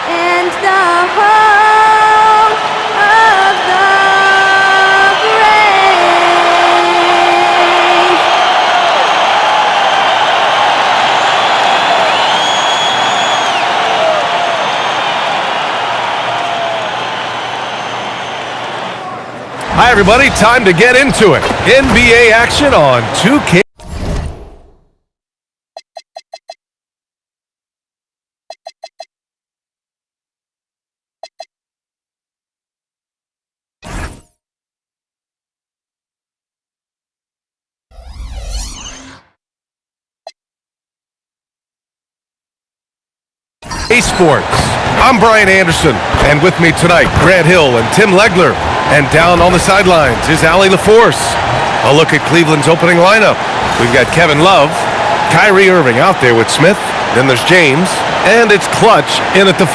and the home of the brave. Hi, everybody. Time to get into it. NBA action on 2K. Sports. I'm Brian Anderson, and with me tonight, Grant Hill and Tim Legler. And down on the sidelines is Allie LaForce. A look at Cleveland's opening lineup. We've got Kevin Love, Kyrie Irving out there with Smith. Then there's James, and it's Clutch in at the 5.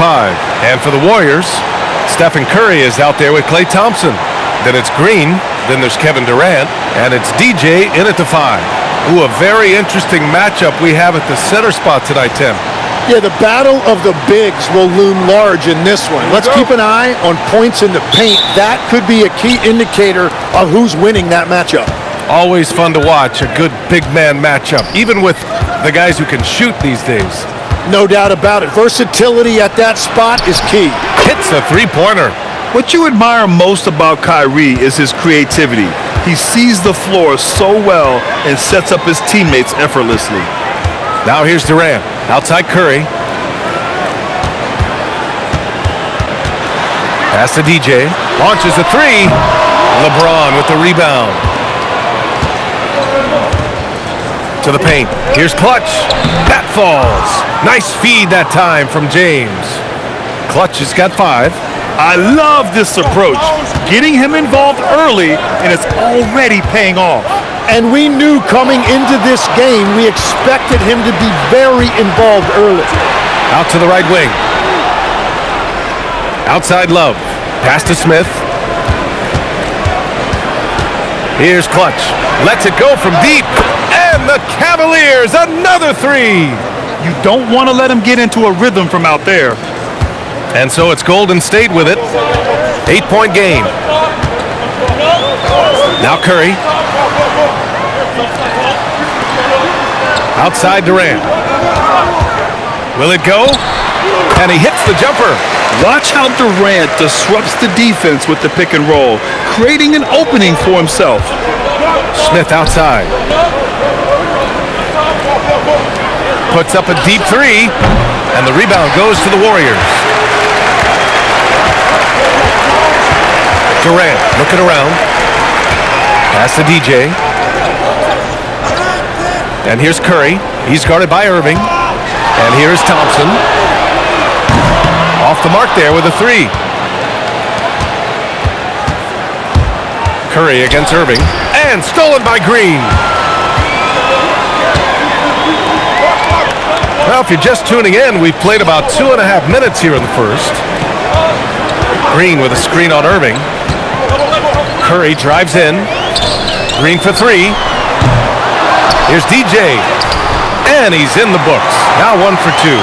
And for the Warriors, Stephen Curry is out there with Klay Thompson. Then it's Green. Then there's Kevin Durant, and it's DJ in at the 5. Ooh, a very interesting matchup we have at the center spot tonight, Tim. Yeah, the battle of the bigs will loom large in this one. Let's keep an eye on points in the paint. That could be a key indicator of who's winning that matchup. Always fun to watch a good big man matchup, even with the guys who can shoot these days. No doubt about it. Versatility at that spot is key. Hits a three-pointer. What you admire most about Kyrie is his creativity. He sees the floor so well and sets up his teammates effortlessly. Now here's Durant. Outside Curry. Pass to DJ. Launches a 3. LeBron with the rebound. To the paint. Here's Clutch. That falls. Nice feed that time from James. Clutch has got 5. I love this approach. Getting him involved early, and it's already paying off. And we knew coming into this game, we expected him to be very involved early. Out to the right wing. Outside Love. Pass to Smith. Here's Clutch. Lets it go from deep. And the Cavaliers, another 3. You don't want to let him get into a rhythm from out there. And so it's Golden State with it. 8-point game. Now Curry. Outside Durant. Will it go? And he hits the jumper. Watch how Durant disrupts the defense with the pick and roll, creating an opening for himself. Smith outside. Puts up a deep 3, and the rebound goes to the Warriors. Durant looking around. Pass to DJ. And here's Curry. He's guarded by Irving. And here's Thompson. Off the mark there with a 3. Curry against Irving. And stolen by Green. Well, if you're just tuning in, we've played about 2.5 minutes here in the first. Green with a screen on Irving. Curry drives in. Green for 3. Here's DJ. And he's in the books. Now 1 for 2.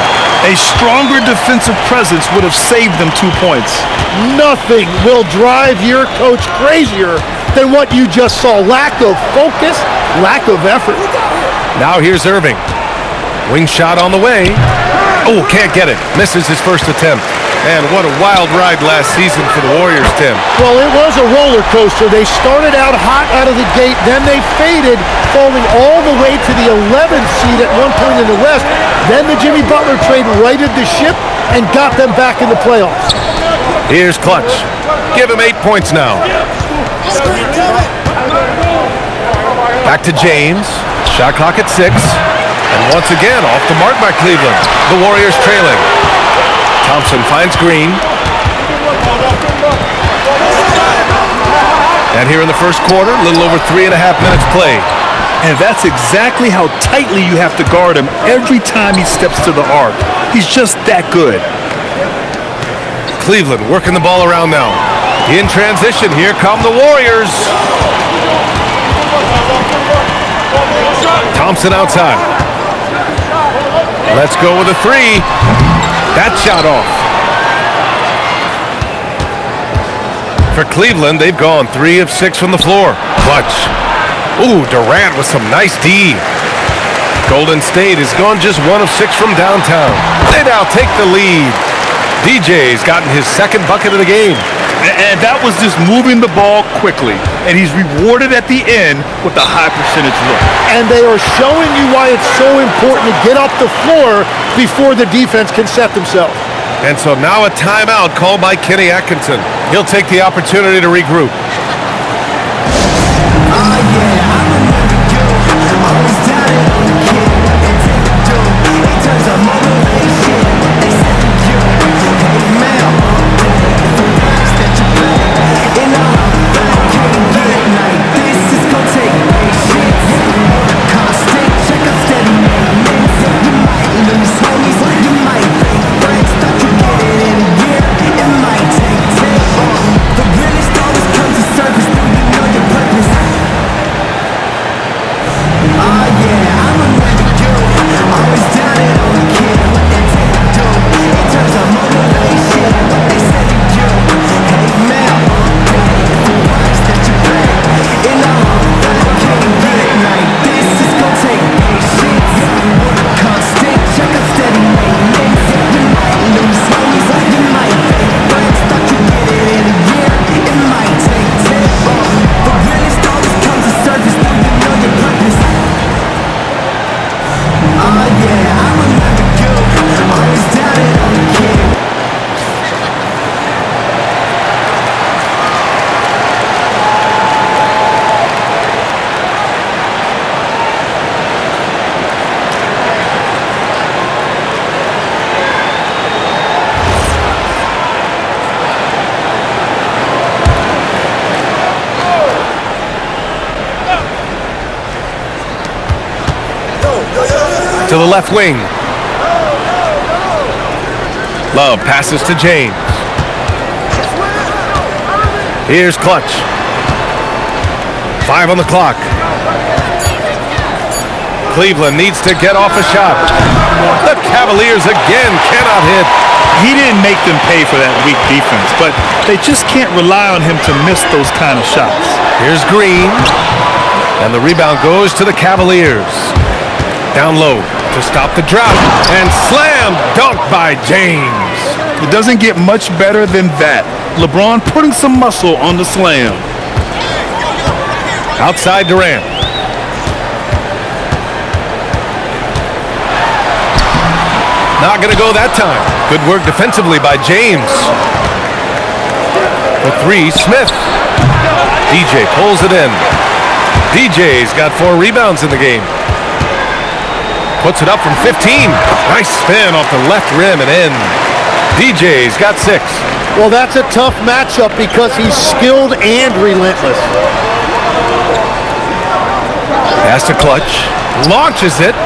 A stronger defensive presence would have saved them 2 points. Nothing will drive your coach crazier than what you just saw. Lack of focus, lack of effort. Now here's Irving. Wing shot on the way. Oh, can't get it. Misses his first attempt. And what a wild ride last season for the Warriors, Tim. Well, it was a roller coaster. They started out hot out of the gate, then they faded, falling all the way to the 11th seed at one point in the West. Then the Jimmy Butler trade righted the ship and got them back in the playoffs. Here's Clutch. Give him 8 points now. Back to James. Shot clock at 6. And once again, off the mark by Cleveland. The Warriors trailing. Thompson finds Green. And here in the first quarter, a little over 3.5 minutes played. And that's exactly how tightly you have to guard him every time he steps to the arc. He's just that good. Cleveland working the ball around now. In transition, here come the Warriors. Thompson outside. Let's go with a three. That shot off. For Cleveland, they've gone 3 of 6 from the floor. Clutch. Ooh, Durant with some nice D. Golden State has gone just 1 of 6 from downtown. They now take the lead. DJ's gotten his second bucket of the game. And that was just moving the ball quickly. And he's rewarded at the end with a high percentage look. And they are showing you why it's so important to get up the floor before the defense can set themselves. And so now a timeout called by Kenny Atkinson. He'll take the opportunity to regroup. To the left wing. Love passes to James. Here's Clutch. 5 on the clock. Cleveland needs to get off a shot. The Cavaliers again cannot hit. He didn't make them pay for that weak defense, but they just can't rely on him to miss those kind of shots. Here's Green. And the rebound goes to the Cavaliers. Down low to stop the drop. And slam dunk by James. It doesn't get much better than that. LeBron putting some muscle on the slam. Outside Durant. Not going to go that time. Good work defensively by James. For 3, Smith. DJ pulls it in. DJ's got 4 rebounds in the game. Puts it up from 15. Nice spin off the left rim and in. DJ's got 6. Well, that's a tough matchup because he's skilled and relentless. Pass to Clutch. Launches it.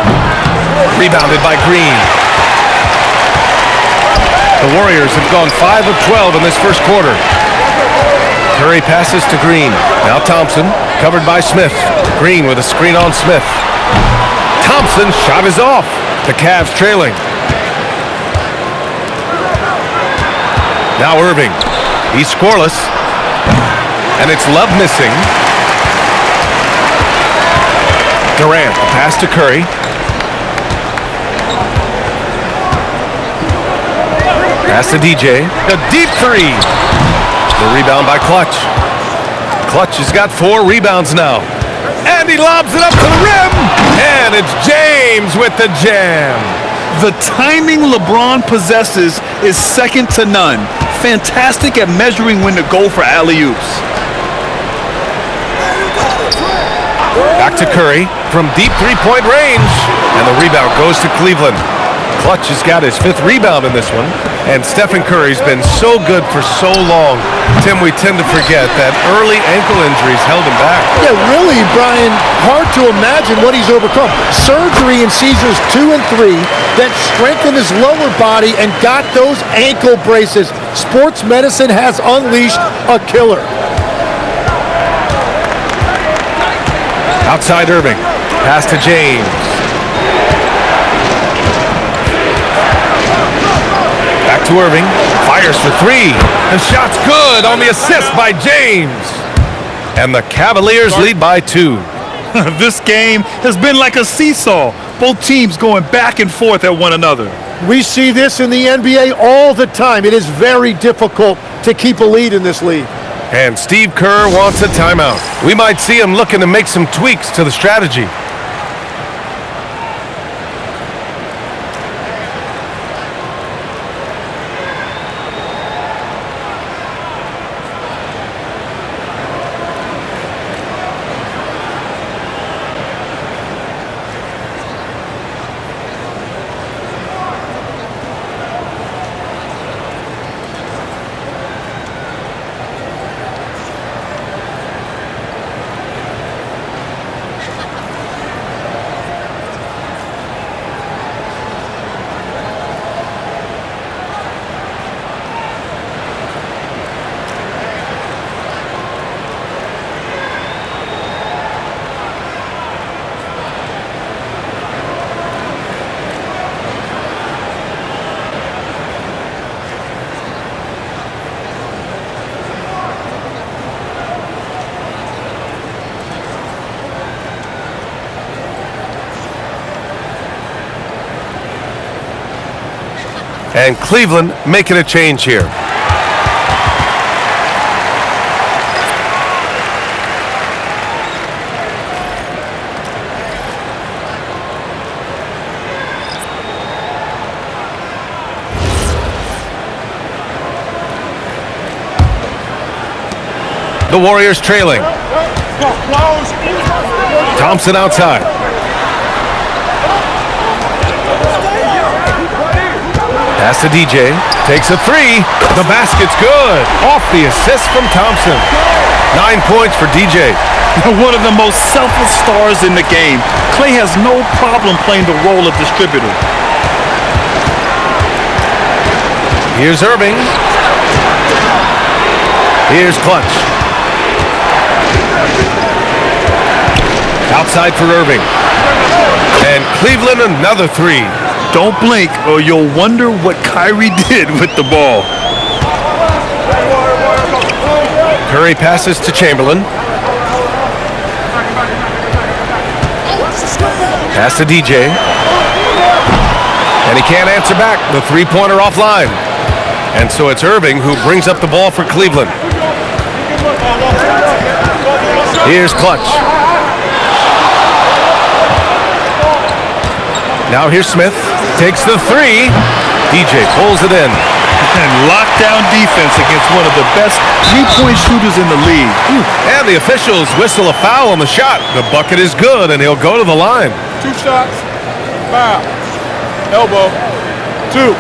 Rebounded by Green. The Warriors have gone 5 of 12 in this first quarter. Curry passes to Green. Now Thompson, covered by Smith. Green with a screen on Smith. Thompson's shot is off. The Cavs trailing. Now Irving. He's scoreless. And it's Love missing. Durant, the pass to Curry. Pass to DJ. The deep 3. The rebound by Clutch. Clutch has got 4 rebounds now. And he lobs it up to the rim. And it's James with the jam. The timing LeBron possesses is second to none. Fantastic at measuring when to go for alley-oops. Back to Curry from deep 3-point range. And the rebound goes to Cleveland. Clutch has got his 5th rebound in this one. And Stephen Curry's been so good for so long. Tim, we tend to forget that early ankle injuries held him back. Yeah, really, Brian, hard to imagine what he's overcome. Surgery in seasons 2 and 3 that strengthened his lower body and got those ankle braces. Sports medicine has unleashed a killer. Outside Irving. Pass to James. to Irving. Fires for three. The shot's good on the assist by James. And the Cavaliers lead by 2. This game has been like a seesaw. Both teams going back and forth at one another. We see this in the NBA all the time. It is very difficult to keep a lead in this league. And Steve Kerr wants a timeout. We might see him looking to make some tweaks to the strategy. And Cleveland making a change here. The Warriors trailing. Thompson outside. Pass to DJ. Takes a three. The basket's good. Off the assist from Thompson. 9 points for DJ. One of the most selfless stars in the game. Klay has no problem playing the role of distributor. Here's Irving. Here's Clutch. Outside for Irving. And Cleveland another three. Don't blink or you'll wonder what Kyrie did with the ball. Curry passes to Chamberlain. Pass to DJ. And he can't answer back. The three-pointer offline. And so it's Irving who brings up the ball for Cleveland. Here's Clutch. Now here's Smith. Takes the three. DJ pulls it in. And lockdown defense against one of the best three-point shooters in the league. And the officials whistle a foul on the shot. The bucket is good, and he'll go to the line. 2 shots. Foul. Elbow. 2.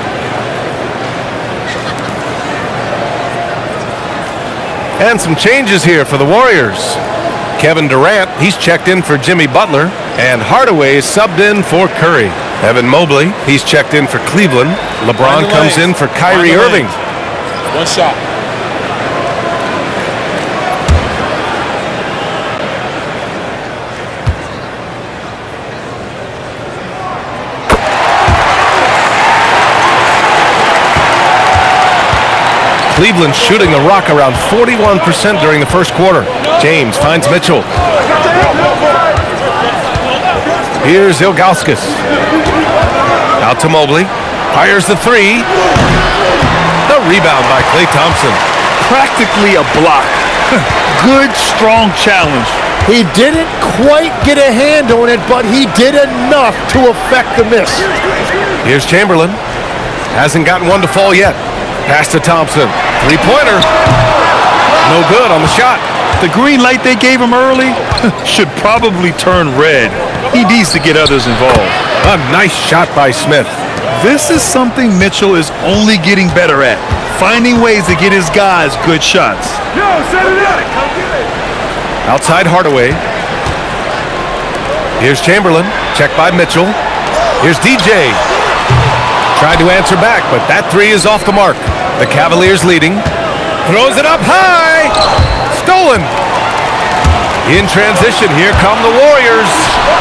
And some changes here for the Warriors. Kevin Durant, he's checked in for Jimmy Butler. And Hardaway is subbed in for Curry. Evan Mobley, he's checked in for Cleveland. LeBron comes in for Kyrie Irving. 1 shot. Cleveland shooting the rock around 41% during the first quarter. James finds Mitchell. Here's Ilgauskas. Out to Mobley. Fires the three. The rebound by Klay Thompson. Practically a block. Good, strong challenge. He didn't quite get a hand on it, but he did enough to affect the miss. Here's Chamberlain. Hasn't gotten one to fall yet. Pass to Thompson. Three-pointer. No good on the shot. The green light they gave him early should probably turn red. He needs to get others involved. A nice shot by Smith. This is something Mitchell is only getting better at. Finding ways to get his guys good shots. Yo, set it up. Outside Hardaway. Here's Chamberlain. Checked by Mitchell. Here's DJ. Tried to answer back, but that three is off the mark. The Cavaliers leading. Throws it up high. Stolen. In transition, here come the Warriors.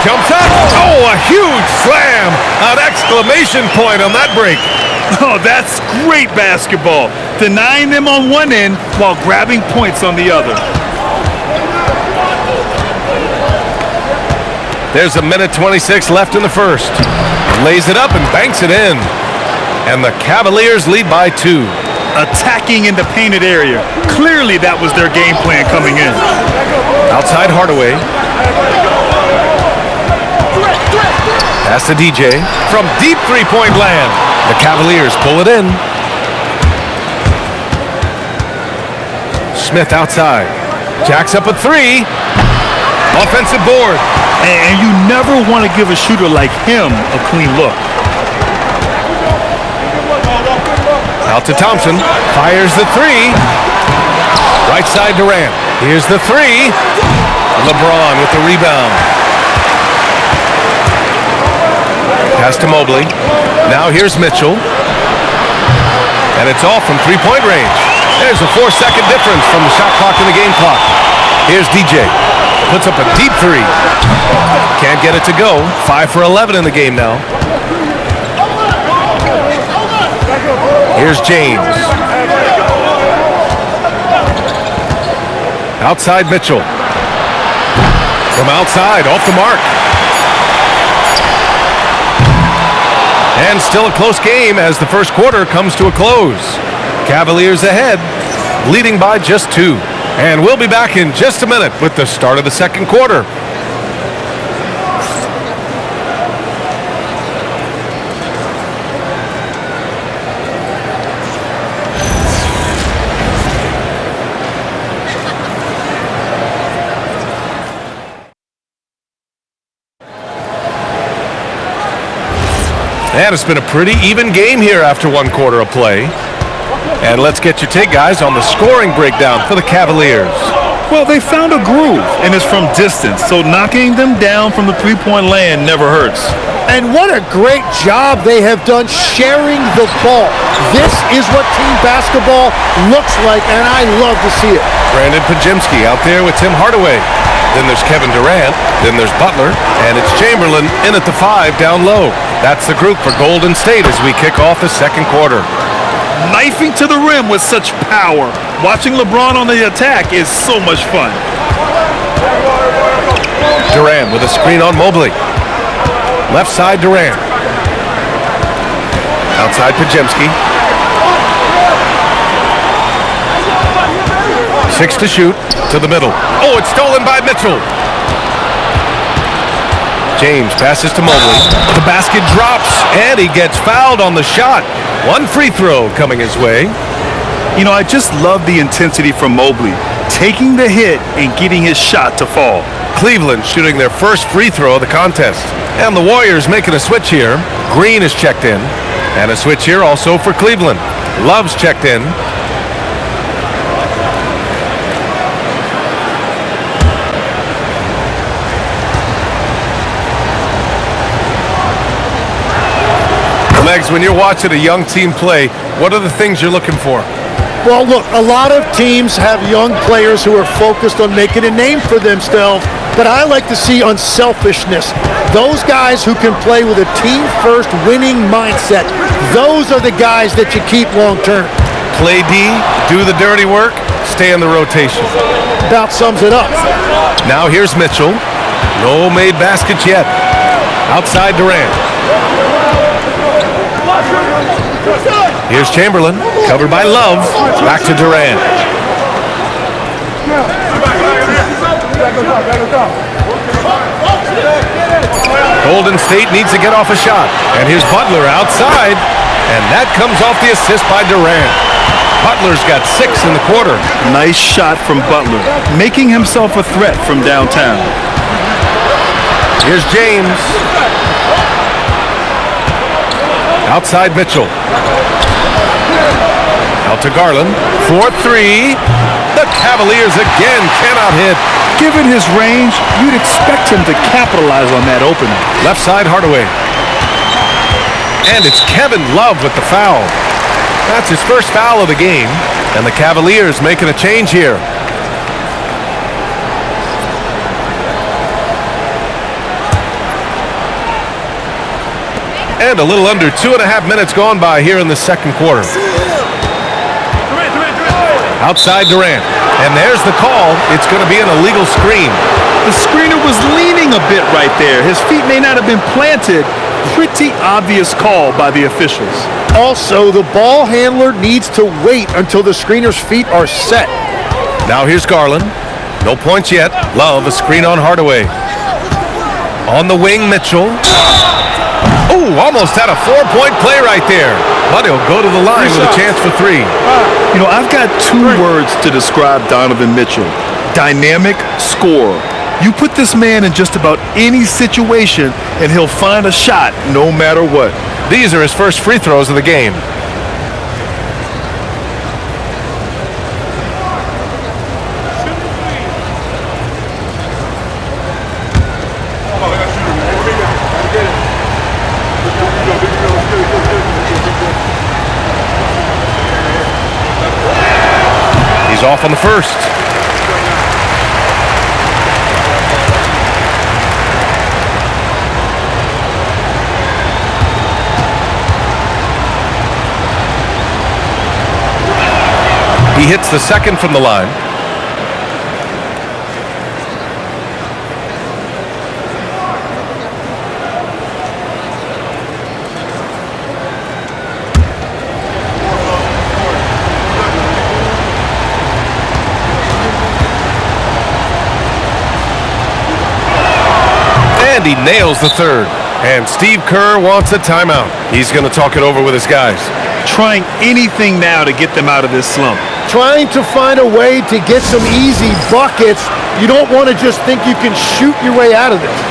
Jumps up. Oh, a huge slam. An exclamation point on that break. Oh, that's great basketball. Denying them on one end while grabbing points on the other. There's a minute 26 left in the first. Lays it up and banks it in. And the Cavaliers lead by 2. Attacking in the painted area. Clearly that was their game plan coming in. Outside Hardaway. Pass to DJ from deep three-point land. The Cavaliers pull it in. Smith outside. Jacks up a 3. Offensive board. And you never want to give a shooter like him a clean look. Out to Thompson. Fires the 3. Right side Durant. Here's the 3. LeBron with the rebound. Pass to Mobley. Now here's Mitchell. And it's off from three-point range. There's a 4-second difference from the shot clock and the game clock. Here's DJ. Puts up a deep 3. Can't get it to go. 5 for 11 in the game now. Here's James. Outside Mitchell. From outside, off the mark. And still a close game as the first quarter comes to a close. Cavaliers ahead, leading by just 2. And we'll be back in just a minute with the start of the second quarter. And it's been a pretty even game here after one quarter of play. And let's get your take, guys, on the scoring breakdown for the Cavaliers. Well, they found a groove, and it's from distance, so knocking them down from the three-point land never hurts. And what a great job they have done sharing the ball. This is what team basketball looks like, and I love to see it. Brandon Pajemski out there with Tim Hardaway. Then there's Kevin Durant. Then there's Butler. And it's Chamberlain in at the 5 down low. That's the group for Golden State as we kick off the second quarter. Knifing to the rim with such power. Watching LeBron on the attack is so much fun. Durant with a screen on Mobley. Left side Durant. Outside Pajemski. 6 to shoot. To the middle. Oh, it's stolen by Mitchell. James passes to Mobley. The basket drops, and he gets fouled on the shot. One free throw coming his way. You know, I just love the intensity from Mobley. Taking the hit and getting his shot to fall. Cleveland shooting their first free throw of the contest. And the Warriors making a switch here. Green is checked in. And a switch here also for Cleveland. Love's checked in. Legs, when you're watching a young team play, what are the things you're looking for? Well, look, a lot of teams have young players who are focused on making a name for themselves, but I like to see unselfishness. Those guys who can play with a team-first winning mindset, those are the guys that you keep long-term. Play D, do the dirty work, stay in the rotation. About sums it up. Now here's Mitchell. No made baskets yet. Outside Durant. Here's Chamberlain, covered by Love. Back to Durant. Golden State needs to get off a shot. And here's Butler outside. And that comes off the assist by Durant. Butler's got 6 in the quarter. Nice shot from Butler, making himself a threat from downtown. Here's James. Outside Mitchell. Out to Garland. 4-3. The Cavaliers again cannot hit. Given his range, you'd expect him to capitalize on that opening. Left side Hardaway. And it's Kevin Love with the foul. That's his first foul of the game. And the Cavaliers making a change here. And a little under 2.5 minutes gone by here in the second quarter. Outside Durant. And there's the call. It's going to be an illegal screen. The screener was leaning a bit right there. His feet may not have been planted. Pretty obvious call by the officials. Also, the ball handler needs to wait until the screener's feet are set. Now here's Garland. No points yet. Love a screen on Hardaway. On the wing, Mitchell. Oh, almost had a 4-point play right there. But he'll go to the line with a chance for 3. You know, I've got 2 words to describe Donovan Mitchell. Dynamic scorer. You put this man in just about any situation, and he'll find a shot no matter what. These are his first free throws of the game. He's off on the first. He hits the second from the line. And he nails the third. And Steve Kerr wants a timeout. He's going to talk it over with his guys. Trying anything now to get them out of this slump. Trying to find a way to get some easy buckets. You don't want to just think you can shoot your way out of this.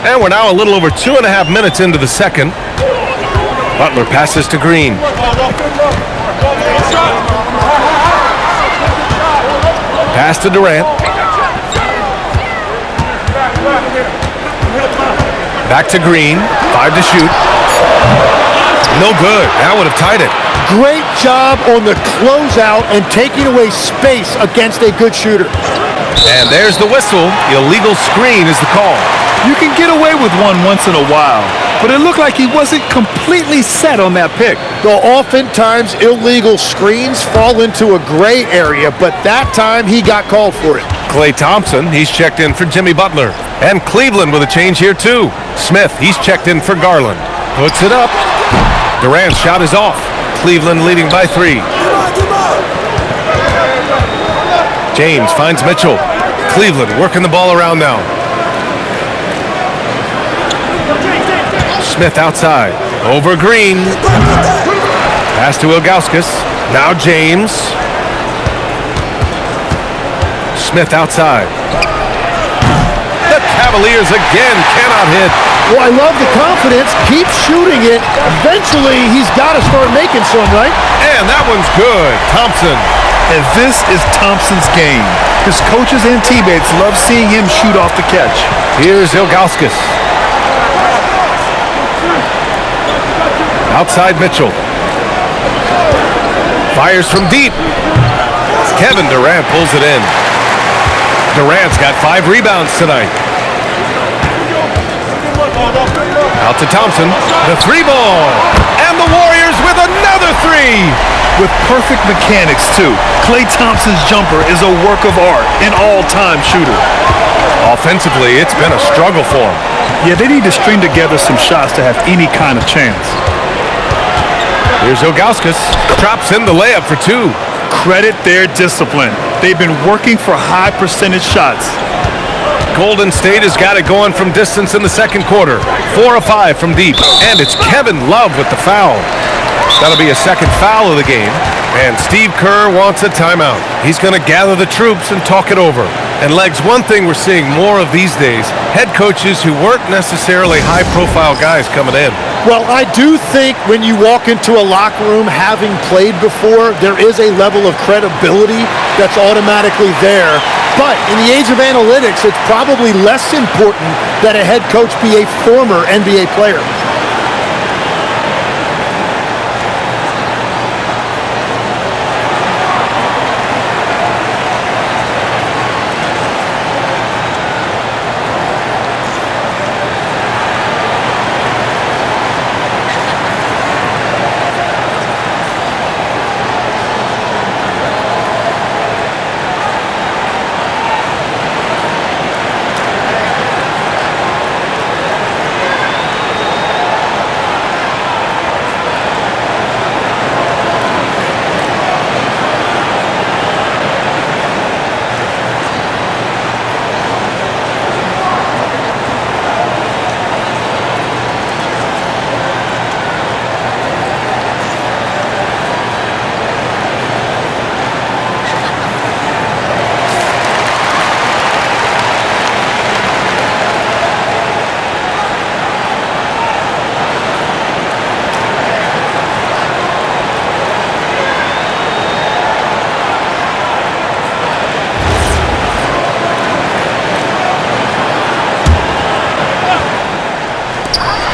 And we're now a little over 2.5 minutes into the second. Butler passes to Green. Pass to Durant. Back to Green. 5 to shoot. No good. That would have tied it. Great job on the closeout and taking away space against a good shooter. And there's the whistle. Illegal screen is the call. You can get away with one once in a while, but it looked like he wasn't completely set on that pick. Though oftentimes illegal screens fall into a gray area, but that time he got called for it. Klay Thompson, he's checked in for Jimmy Butler. And Cleveland with a change here too. Smith, he's checked in for Garland. Puts it up. Durant's shot is off. Cleveland leading by 3. James finds Mitchell. Cleveland working the ball around now. Smith outside. Over Green. Pass to Ilgauskas. Now James. Smith outside. The Cavaliers again cannot hit. Well, I love the confidence. Keep shooting it. Eventually, he's got to start making some, right? And that one's good. Thompson. And this is Thompson's game. His coaches and teammates love seeing him shoot off the catch. Here's Ilgauskas. Outside Mitchell. Fires from deep. Kevin Durant pulls it in. Durant's got 5 rebounds tonight. Out to Thompson, the 3 ball, and the Warriors with another 3. With perfect mechanics, too. Klay Thompson's jumper is a work of art, an all-time shooter. Offensively, it's been a struggle for him. Yeah, they need to string together some shots to have any kind of chance. Here's Ilgauskas, drops in the layup for 2. Credit their discipline. They've been working for high percentage shots. Golden State has got it going from distance in the second quarter. 4 of 5 from deep. And it's Kevin Love with the foul. That'll be a second foul of the game. And Steve Kerr wants a timeout. He's going to gather the troops and talk it over. And Legs, one thing we're seeing more of these days, head coaches who weren't necessarily high-profile guys coming in. Well, I do think when you walk into a locker room having played before, there is a level of credibility that's automatically there. But in the age of analytics, it's probably less important that a head coach be a former NBA player.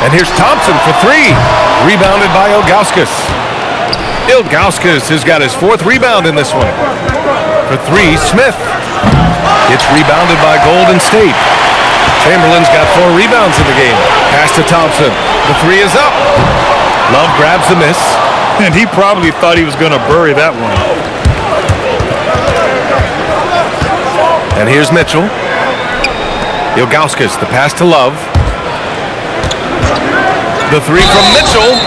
And here's Thompson for 3. Rebounded by Ilgauskas. Ilgauskas has got his 4th rebound in this one. For 3, Smith. It's rebounded by Golden State. Chamberlain's got 4 rebounds in the game. Pass to Thompson. The 3 is up. Love grabs the miss. And he probably thought he was going to bury that one. And here's Mitchell. Ilgauskas, the pass to Love. The 3 from Mitchell.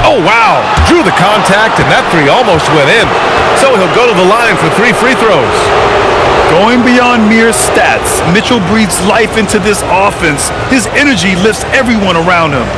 Oh, wow. Drew the contact, and that 3 almost went in. So he'll go to the line for 3 free throws. Going beyond mere stats, Mitchell breathes life into this offense. His energy lifts everyone around him.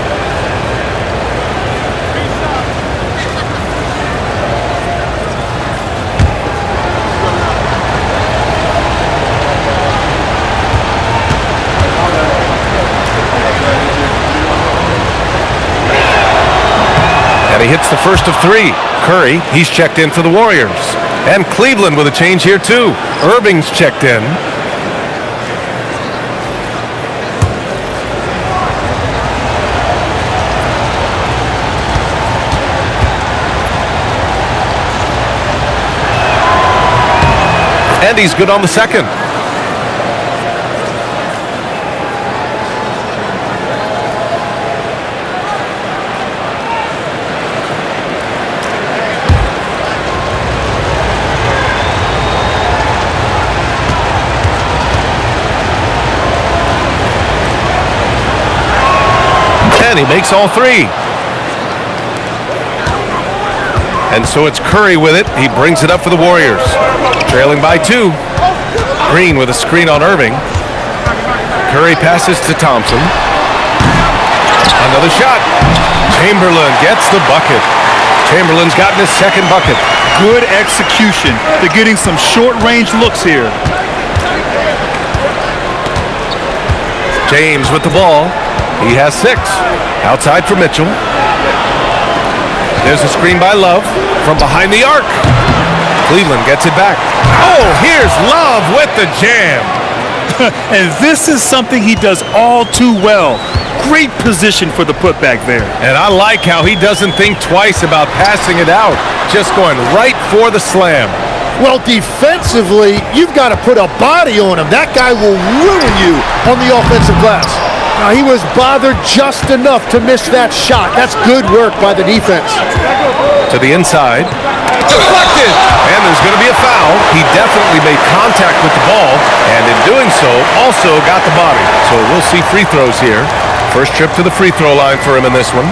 And he hits the first of 3. Curry, he's checked in for the Warriors. And Cleveland with a change here too. Irving's checked in. And he's good on the second. And he makes all 3. And so it's Curry with it. He brings it up for the Warriors. Trailing by 2. Green with a screen on Irving. Curry passes to Thompson. Another shot. Chamberlain gets the bucket. Chamberlain's gotten his 2nd bucket. Good execution. They're getting some short-range looks here. James with the ball. He has 6. Outside for Mitchell. There's a screen by Love from behind the arc. Cleveland gets it back. Oh, here's Love with the jam. And this is something he does all too well. Great position for the putback there. And I like how he doesn't think twice about passing it out. Just going right for the slam. Well, defensively, you've got to put a body on him. That guy will ruin you on the offensive glass. Now, he was bothered just enough to miss that shot. That's good work by the defense. To the inside. Deflected! And there's going to be a foul. He definitely made contact with the ball, and in doing so, also got the body. So we'll see free throws here. First trip to the free throw line for him in this one.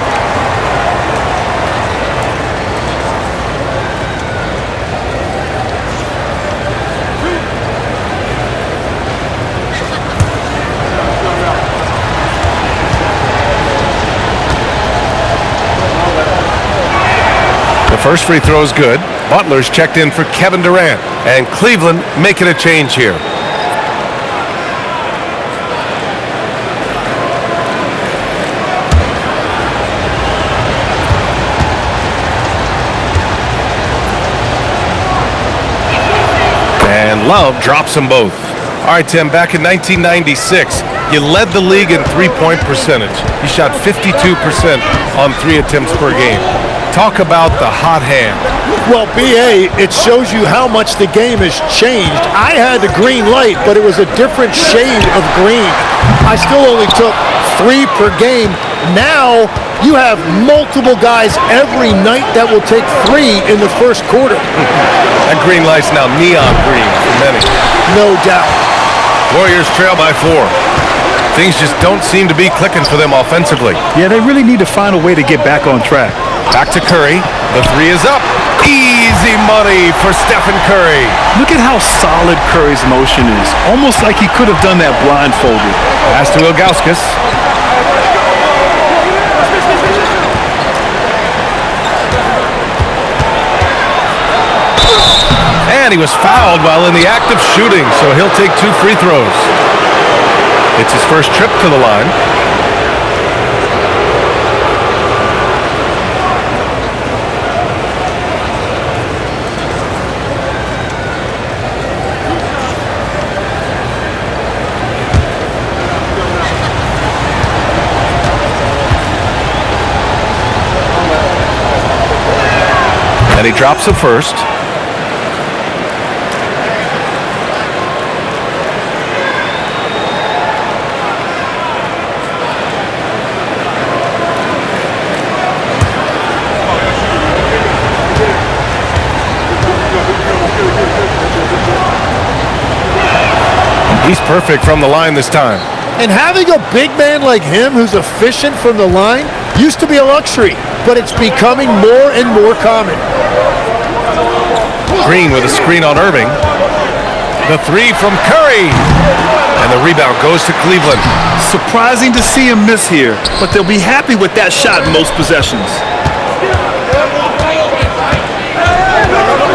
The first free throw is good. Butler's checked in for Kevin Durant, and Cleveland making a change here. And Love drops them both. All right, Tim, back in 1996, you led the league in three-point percentage. You shot 52% on 3 attempts per game. Talk about the hot hand. Well, B.A., it shows you how much the game has changed. I had the green light, but it was a different shade of green. I still only took 3 per game. Now, you have multiple guys every night that will take 3 in the first quarter. That green light's now neon green for many. No doubt. Warriors trail by 4. Things just don't seem to be clicking for them offensively. Yeah, they really need to find a way to get back on track. Back to Curry. The 3 is up. Easy money for Stephen Curry. Look at how solid Curry's motion is. Almost like he could have done that blindfolded. Pass to Ilgauskas. And he was fouled while in the act of shooting, so he'll take 2 free throws. It's his first trip to the line. And he drops the first. He's perfect from the line this time. And having a big man like him who's efficient from the line used to be a luxury, but it's becoming more and more common. Green with a screen on Irving. The 3 from Curry. And the rebound goes to Cleveland. Surprising to see him miss here, but they'll be happy with that shot in most possessions.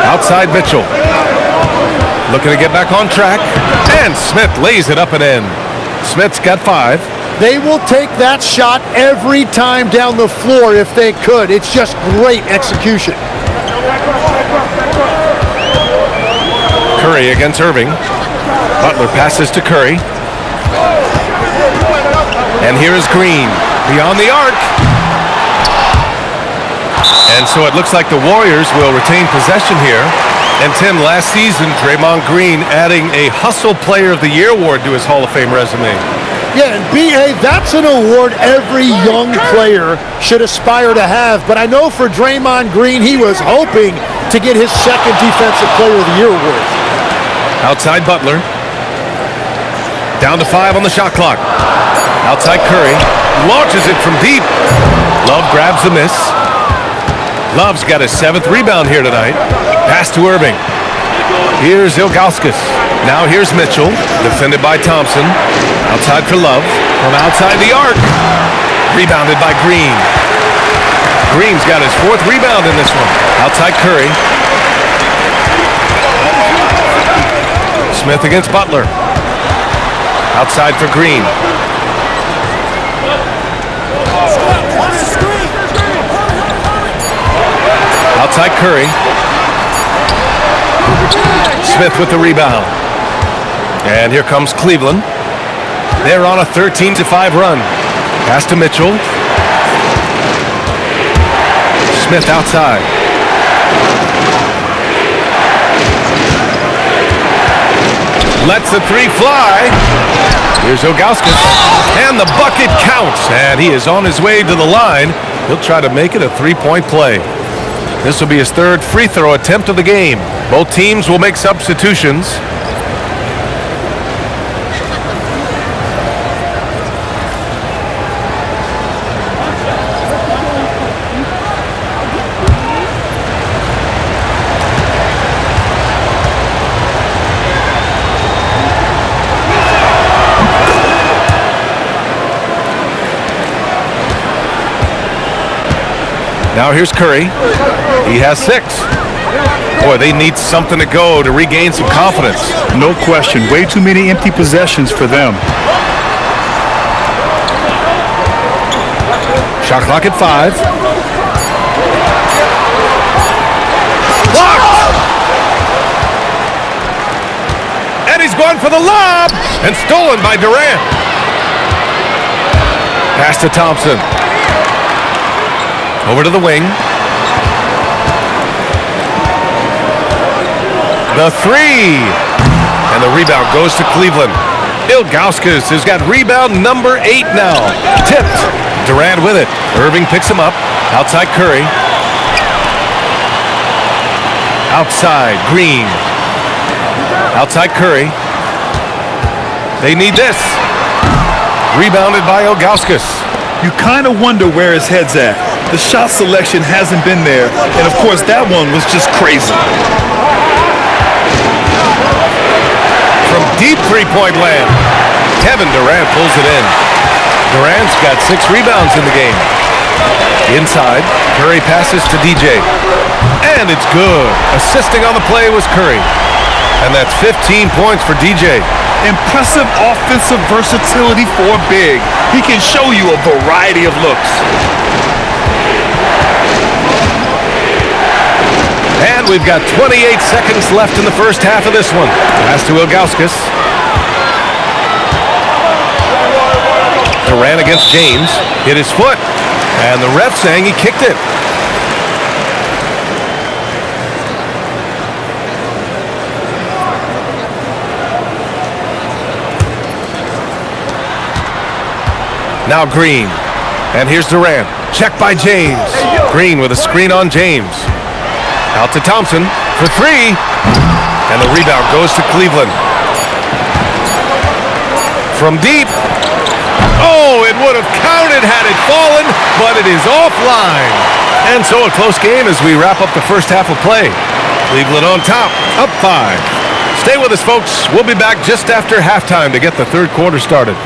Outside Mitchell. Looking to get back on track. And Smith lays it up and in. Smith's got 5. They will take that shot every time down the floor if they could. It's just great execution. Curry against Irving. Butler passes to Curry. And here is Green beyond the arc. And so it looks like the Warriors will retain possession here. And Tim, last season, Draymond Green adding a Hustle Player of the Year award to his Hall of Fame resume. Yeah, and B.A., that's an award every young player should aspire to have. But I know for Draymond Green, he was hoping to get his second Defensive Player of the Year award. Outside Butler. Down to 5 on the shot clock. Outside Curry. Launches it from deep. Love grabs the miss. Love's got his 7th rebound here tonight. Pass to Irving. Here's Ilgauskas. Now here's Mitchell. Defended by Thompson. Outside for Love. From outside the arc. Rebounded by Green. Green's got his 4th rebound in this one. Outside Curry. Smith against Butler. Outside for Green. Outside Curry. Smith with the rebound. And here comes Cleveland. They're on a 13-5 run. Pass to Mitchell. Smith outside. Lets the three fly. Here's Ilgauskas. And the bucket counts. And he is on his way to the line. He'll try to make it a three-point play. This will be his third free throw attempt of the game. Both teams will make substitutions. Now here's Curry. He has 6. Boy, they need something to go to regain some confidence. No question. Way too many empty possessions for them. Shot clock at 5. Blocked! And he's going for the lob! And stolen by Durant. Pass to Thompson. Over to the wing. The 3. And the rebound goes to Cleveland. Ilgauskas has got rebound number 8 now. Tipped. Durant with it. Irving picks him up. Outside Curry. Outside Green. Outside Curry. They need this. Rebounded by Ilgauskas. You kind of wonder where his head's at. The shot selection hasn't been there, and of course that one was just crazy. From deep three-point land, Kevin Durant pulls it in. Durant's got 6 rebounds in the game. Inside, Curry passes to DJ. And it's good. Assisting on the play was Curry. And that's 15 points for DJ. Impressive offensive versatility for big. He can show you a variety of looks. And we've got 28 seconds left in the first half of this one. Pass to Ilgauskas. Durant against James. Hit his foot. And the ref saying he kicked it. Now Green. And here's Durant. Check by James. Green with a screen on James. Out to Thompson for 3. And the rebound goes to Cleveland. From deep. Oh, it would have counted had it fallen, but it is offline. And so a close game as we wrap up the first half of play. Cleveland on top, up 5. Stay with us, folks. We'll be back just after halftime to get the third quarter started.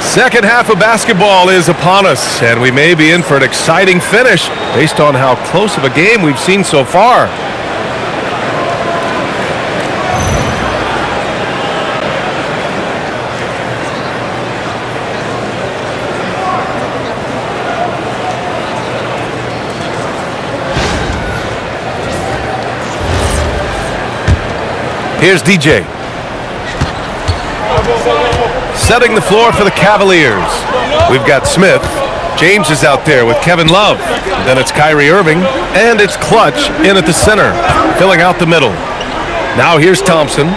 Second half of basketball is upon us, and we may be in for an exciting finish based on how close of a game we've seen so far. Here's DJ. Setting the floor for the Cavaliers. We've got Smith. James is out there with Kevin Love. Then it's Kyrie Irving. And it's Clutch in at the center, filling out the middle. Now here's Thompson,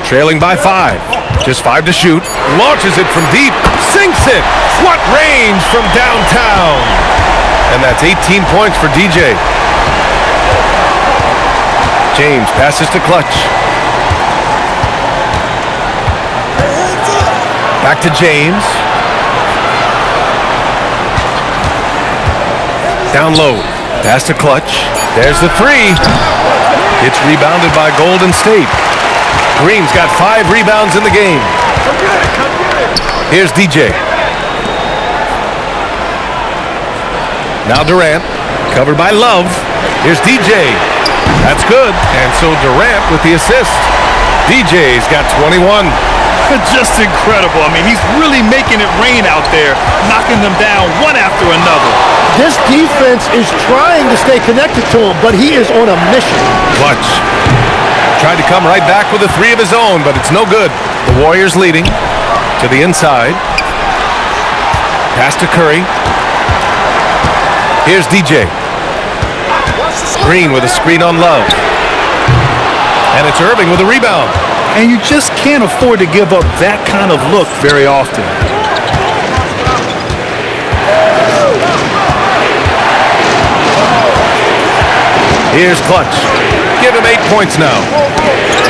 trailing by 5. Just 5 to shoot. Launches it from deep. Sinks it. What range from downtown. And that's 18 points for DJ. James passes to Clutch. Back to James. Down low. Pass to Clutch. There's the three. It's rebounded by Golden State. Green's got 5 rebounds in the game. Here's DJ. Now Durant. Covered by Love. Here's DJ. That's good. And so Durant with the assist. DJ's got 21. Just incredible. I mean, he's really making it rain out there, knocking them down one after another. This defense is trying to stay connected to him, but he is on a mission. Clutch. Tried to come right back with a 3 of his own, but it's no good. The Warriors leading to the inside. Pass to Curry. Here's DJ. Green with a screen on Love. And it's Irving with a rebound. And you just can't afford to give up that kind of look very often. Here's Clutch. Give him 8 points now.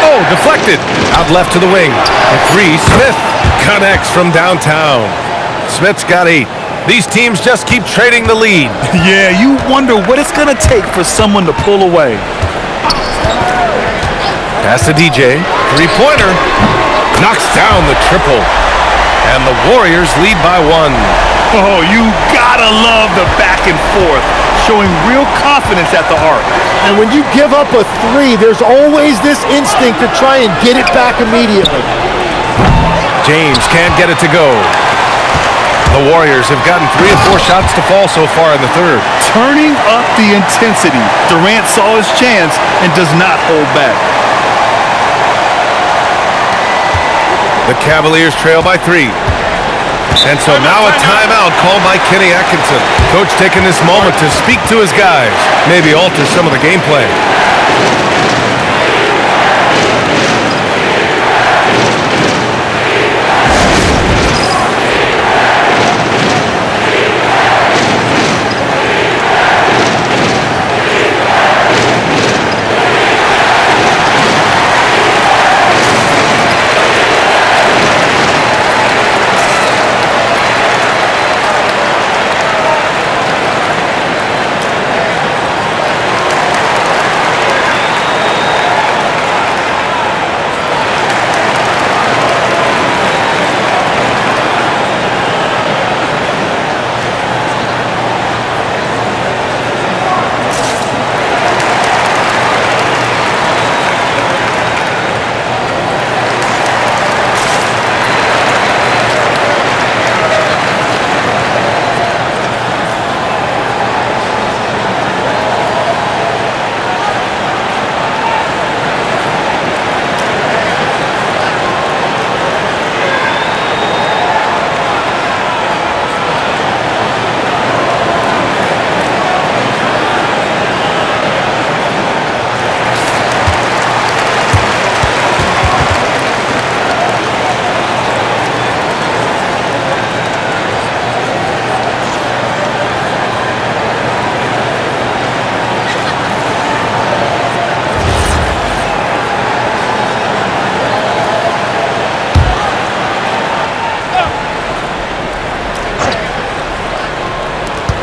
Oh, deflected. Out left to the wing. For 3, Smith connects from downtown. Smith's got 8. These teams just keep trading the lead. Yeah, you wonder what it's going to take for someone to pull away. Pass to DJ. 3-pointer. Knocks down the triple. And the Warriors lead by 1. Oh, you gotta love the back and forth, showing real confidence at the arc. And when you give up a 3, there's always this instinct to try and get it back immediately. James can't get it to go. The Warriors have gotten 3 or 4 shots to fall so far in the third. Turning up the intensity. Durant saw his chance and does not hold back. The Cavaliers trail by 3. And so now a timeout called by Kenny Atkinson. Coach taking this moment to speak to his guys, maybe alter some of the game plan.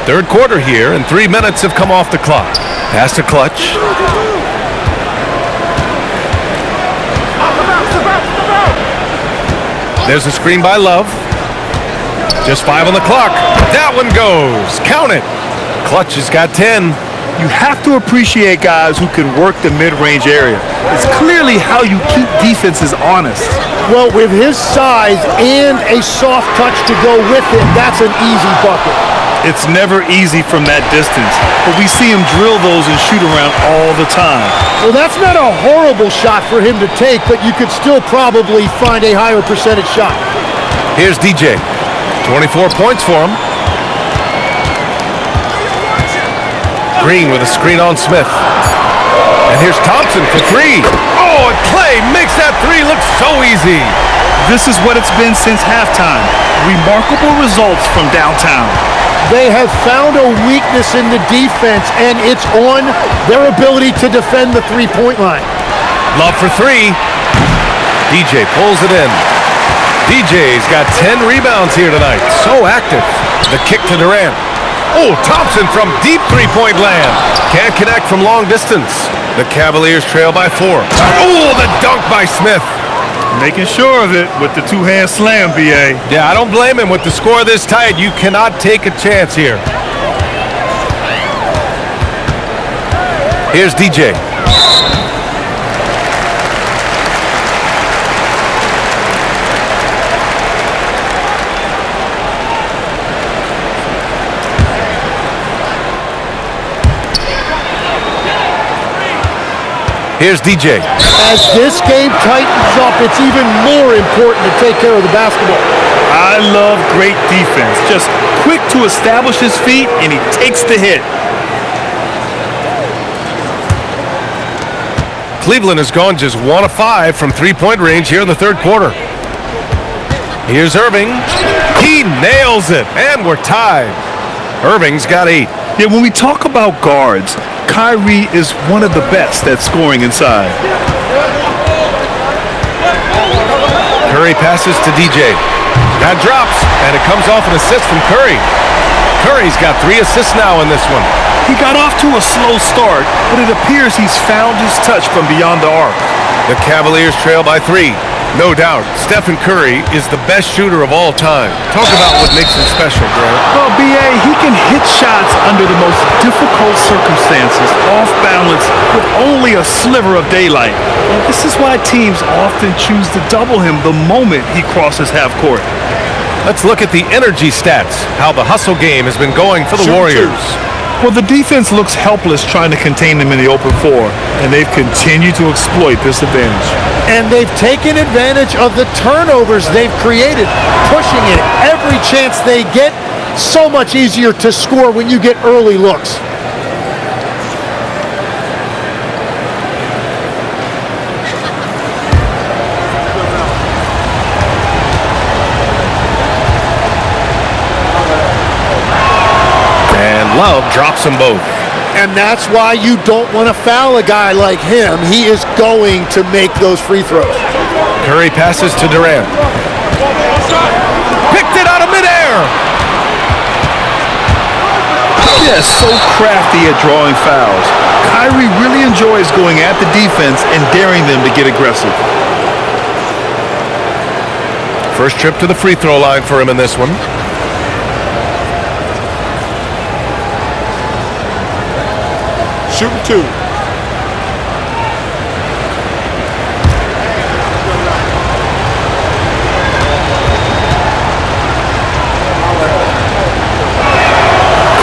Third quarter here, and 3 minutes have come off the clock. Pass to Clutch. There's a screen by Love. Just 5 on the clock. That one goes. Count it. Clutch has got 10. You have to appreciate guys who can work the mid-range area. It's clearly how you keep defenses honest. Well, with his size and a soft touch to go with it, that's an easy bucket. It's never easy from that distance, but we see him drill those and shoot around all the time. Well, that's not a horrible shot for him to take, but you could still probably find a higher percentage shot. Here's DJ. 24 points for him. Green with a screen on Smith. And here's Thompson for 3. Oh, and Clay makes that 3 look so easy. This is what it's been since halftime. Remarkable results from downtown. They have found a weakness in the defense, and it's on their ability to defend the three-point line. Love for 3. DJ pulls it in. DJ's got 10 rebounds here tonight. So active. The kick to Durant. Oh, Thompson from deep three-point land. Can't connect from long distance. The Cavaliers trail by 4. Oh, the dunk by Smith. Making sure of it with the two-hand slam, B.A. Yeah, I don't blame him. With the score this tight, you cannot take a chance here. Here's DJ. Here's DJ. As this game tightens up, it's even more important to take care of the basketball. I love great defense. Just quick to establish his feet, and he takes the hit. Cleveland has gone just 1 of 5 from three-point range here in the third quarter. Here's Irving. He nails it, and we're tied. Irving's got 8. Yeah, when we talk about guards, Kyrie is one of the best at scoring inside. Curry passes to DJ. That drops, and it comes off an assist from Curry. Curry's got 3 assists now in this one. He got off to a slow start, but it appears he's found his touch from beyond the arc. The Cavaliers trail by 3. No doubt, Stephen Curry is the best shooter of all time. Talk about what makes him special, Grant. Well, B.A., he can hit shots under the most difficult circumstances, off balance, with only a sliver of daylight. And this is why teams often choose to double him the moment he crosses half court. Let's look at the energy stats, how the hustle game has been going for the Warriors. Well, the defense looks helpless trying to contain them in the open floor, and they've continued to exploit this advantage. And they've taken advantage of the turnovers they've created, pushing it every chance they get. So much easier to score when you get early looks. Love drops them both. And that's why you don't want to foul a guy like him. He is going to make those free throws. Curry passes to Durant. Picked it out of midair. Yeah, so crafty at drawing fouls. Kyrie really enjoys going at the defense and daring them to get aggressive. First trip to the free throw line for him in this one. Shooting 2.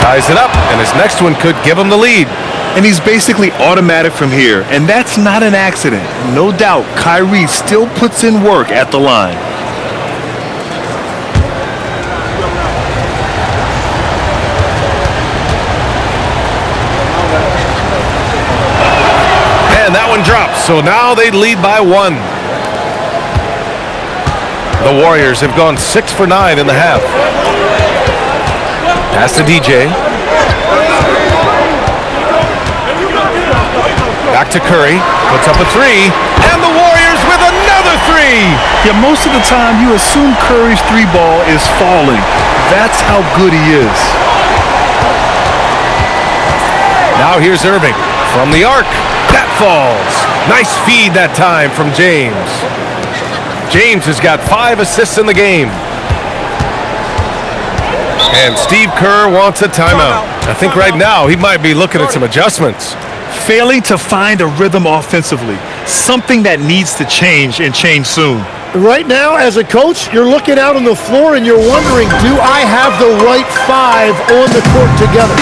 Ties it up, and his next one could give him the lead. And he's basically automatic from here, and that's not an accident. No doubt, Kyrie still puts in work at the line. And that one drops, so now they lead by 1. The Warriors have gone 6 for 9 in the half. Pass to DJ. Back to Curry, puts up a 3, and the Warriors with another 3! Yeah, most of the time you assume Curry's 3 ball is falling. That's how good he is. Now here's Irving from the arc. That falls. Nice feed that time from James. James has got 5 assists in the game. And Steve Kerr wants a timeout. I think right now he might be looking at some adjustments. Failing to find a rhythm offensively, something that needs to change and change soon. Right now, as a coach, you're looking out on the floor and you're wondering, do I have the right 5 on the court together?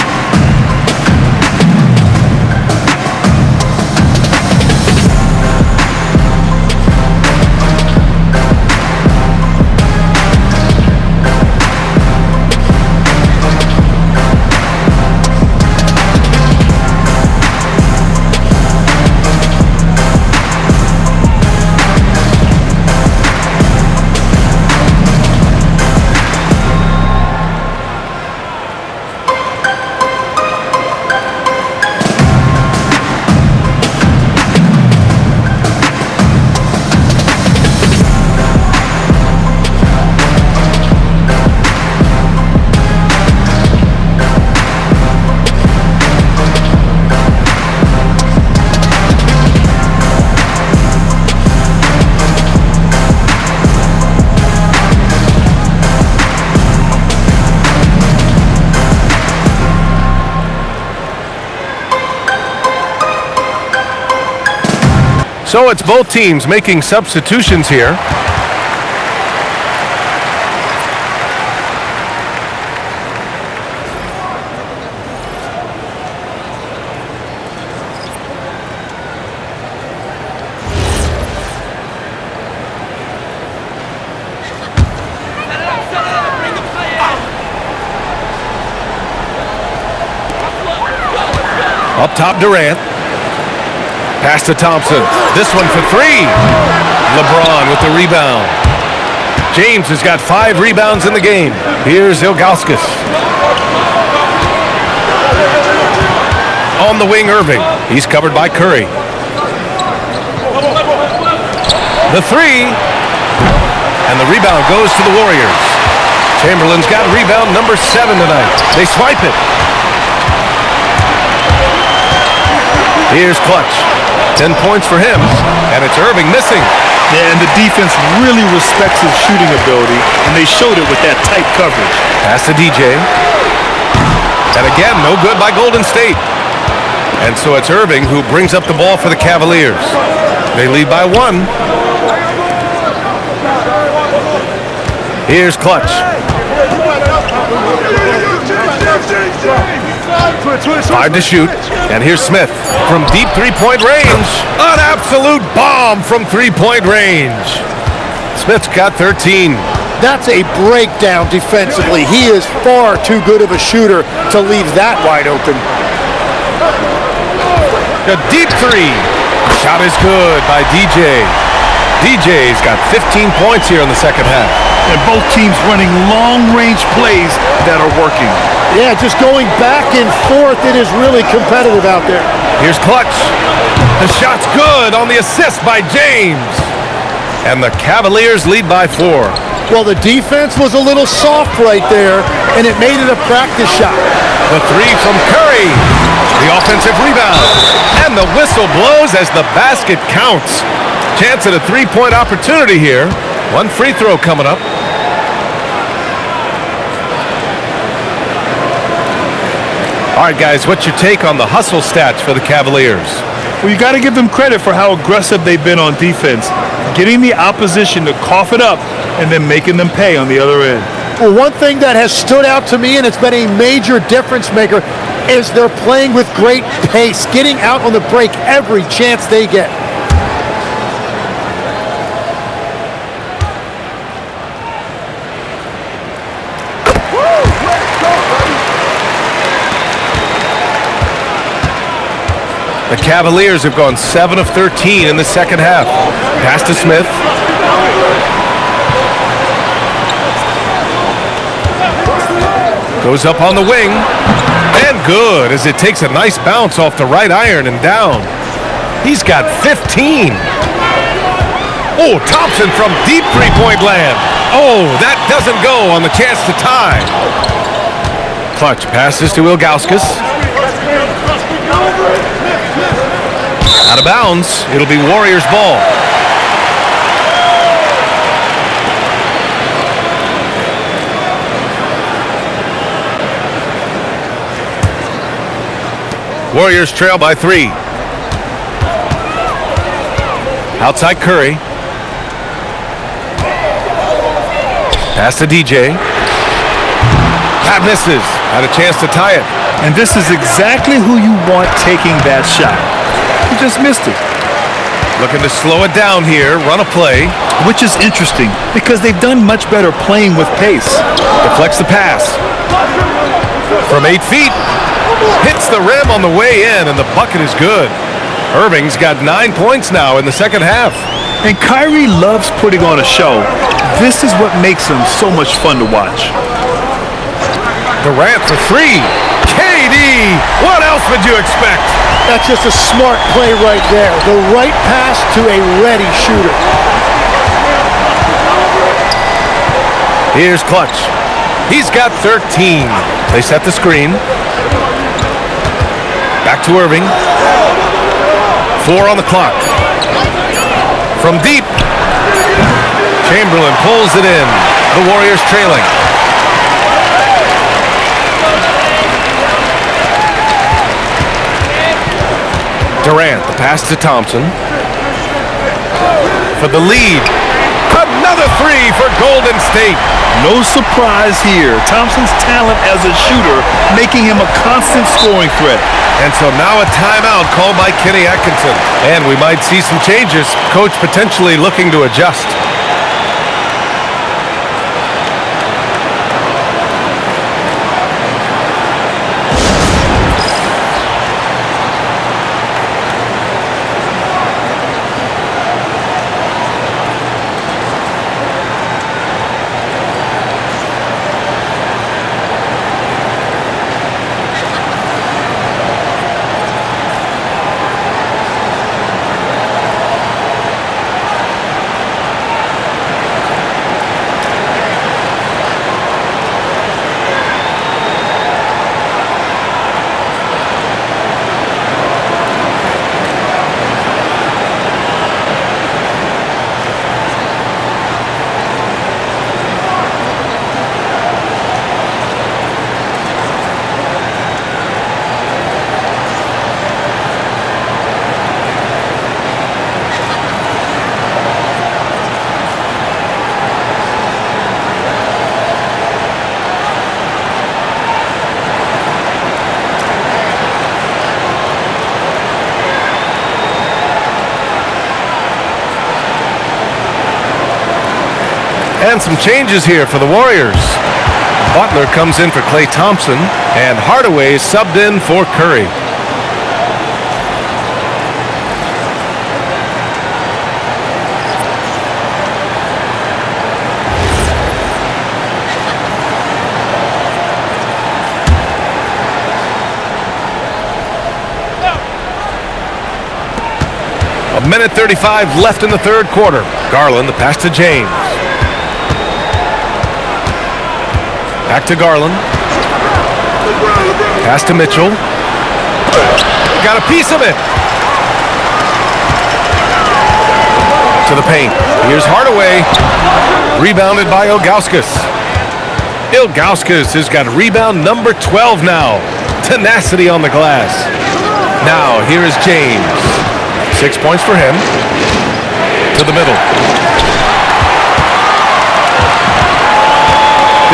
So it's both teams making substitutions here. Up top, Durant. Pass to Thompson. This one for three. LeBron with the rebound. James has got 5 rebounds in the game. Here's Ilgauskas. On the wing, Irving. He's covered by Curry. The three. And the rebound goes to the Warriors. Chamberlain's got rebound number 7 tonight. They swipe it. Here's Clutch. 10 points for him, and it's Irving missing. Yeah, and the defense really respects his shooting ability, and they showed it with that tight coverage. Pass to DJ. And again, no good by Golden State. And so it's Irving who brings up the ball for the Cavaliers. They lead by 1. Here's Clutch. 5 to shoot, and here's Smith from deep three-point range. An absolute bomb from three-point range. Smith's got 13. That's a breakdown defensively. He is far too good of a shooter to leave that wide open. A deep three. Shot is good by DJ. DJ's got 15 points here in the second half. And both teams running long-range plays that are working. Yeah, just going back and forth. It is really competitive out there. Here's Clutch. The shot's good on the assist by James. And the Cavaliers lead by 4. Well, the defense was a little soft right there, and it made it a practice shot. The three from Curry. The offensive rebound. And the whistle blows as the basket counts. Chance at a three-point opportunity here. 1 free throw coming up. All right, guys, what's your take on the hustle stats for the Cavaliers? Well, you got to give them credit for how aggressive they've been on defense, getting the opposition to cough it up and then making them pay on the other end. Well, one thing that has stood out to me, and it's been a major difference maker, is they're playing with great pace, getting out on the break every chance they get. The Cavaliers have gone 7 of 13 in the second half. Pass to Smith. Goes up on the wing. And good as it takes a nice bounce off the right iron and down. He's got 15. Oh, Thompson from deep three-point land. Oh, that doesn't go on the chance to tie. Clutch passes to Ilgauskas. Out of bounds. It'll be Warriors ball. Warriors trail by 3. Outside Curry. Pass to DJ. That misses. Had a chance to tie it. And this is exactly who you want taking that shot. He just missed it. Looking to slow it down here, run a play. Which is interesting because they've done much better playing with pace. Deflects the pass. From 8 feet. Hits the rim on the way in, and the bucket is good. Irving's got 9 points now in the second half. And Kyrie loves putting on a show. This is what makes him so much fun to watch. Durant for 3. KD! What else would you expect? That's just a smart play right there. The right pass to a ready shooter. Here's Clutch. He's got 13. They set the screen. Back to Irving. 4 on the clock. From deep. Chamberlain pulls it in. The Warriors trailing. Durant, the pass to Thompson. for the lead. Another three for Golden State. No surprise here. Thompson's talent as a shooter making him a constant scoring threat. And so now a timeout called by Kenny Atkinson. And we might see some changes. Coach potentially looking to adjust. And some changes here for the Warriors. Butler comes in for Klay Thompson, and Hardaway subbed in for Curry. A minute 35 left in the third quarter. Garland, the pass to James. Back to Garland. Pass to Mitchell. Got a piece of it. To the paint. Here's Hardaway. Rebounded by Ilgauskas. Ilgauskas has got rebound number 12 now. Tenacity on the glass. Now here is James. 6 points for him. To the middle.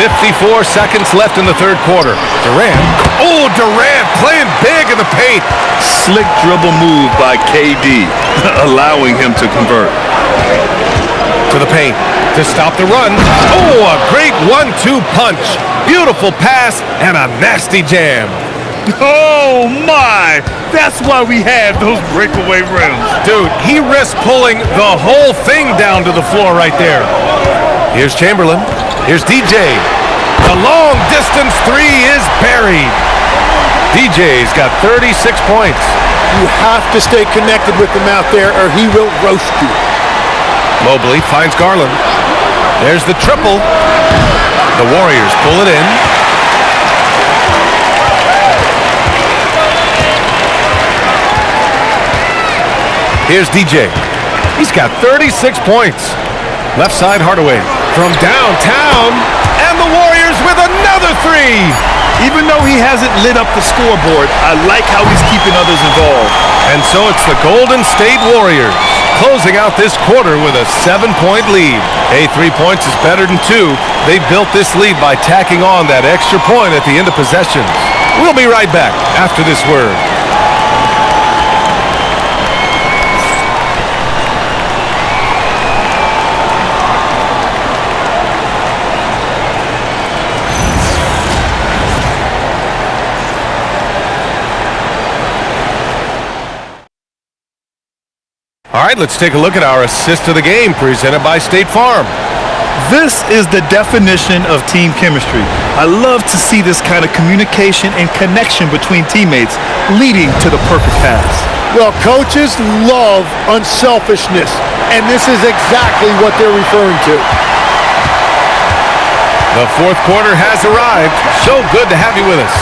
54 seconds left in the third quarter. Durant. Oh, Durant playing big in the paint. Slick dribble move by KD, allowing him to convert. To the paint to stop the run. Oh, a great 1-2 punch. Beautiful pass and a nasty jam. Oh, my. That's why we have those breakaway rims. Dude, he risked pulling the whole thing down to the floor right there. Here's Chamberlain. Here's DJ. The long distance three is buried. DJ's got 36 points. You have to stay connected with him out there or he will roast you. Mobley finds Garland. There's the triple. The Warriors pull it in. Here's DJ. He's got 36 points. Left side Hardaway from downtown, and the Warriors with another three. Even though he hasn't lit up the scoreboard, I like how he's keeping others involved. And so it's the Golden State Warriors closing out this quarter with a 7-point lead. Hey, 3 points is better than 2. They built this lead by tacking on that extra point at the end of possessions. We'll be right back after this word. All right, let's take a look at our assist of the game presented by State Farm. This is the definition of team chemistry. I love to see this kind of communication and connection between teammates leading to the perfect pass. Well, coaches love unselfishness, and this is exactly what they're referring to. The fourth quarter has arrived. So good to have you with us.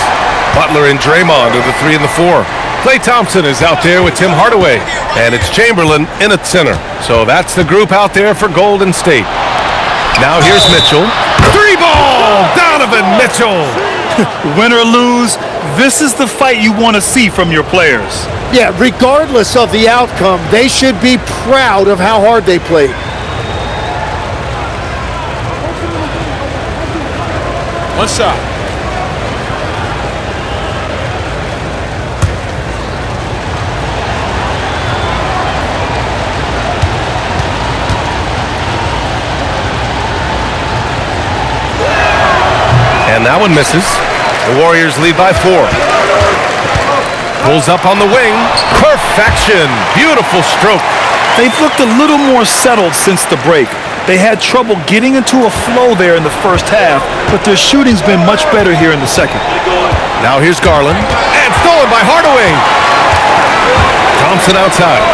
Butler and Draymond are the 3 and the 4. Klay Thompson is out there with Tim Hardaway, and it's Chamberlain in at center. So that's the group out there for Golden State. Now here's Mitchell. 3 ball! Donovan Mitchell! Win or lose, this is the fight you want to see from your players. Yeah, regardless of the outcome, they should be proud of how hard they played. One shot. And that one misses. The Warriors lead by 4. Pulls up on the wing. Perfection. Beautiful stroke. They've looked a little more settled since the break. They had trouble getting into a flow there in the first half, but their shooting's been much better here in the second. Now here's Garland. And stolen by Hardaway. Thompson outside.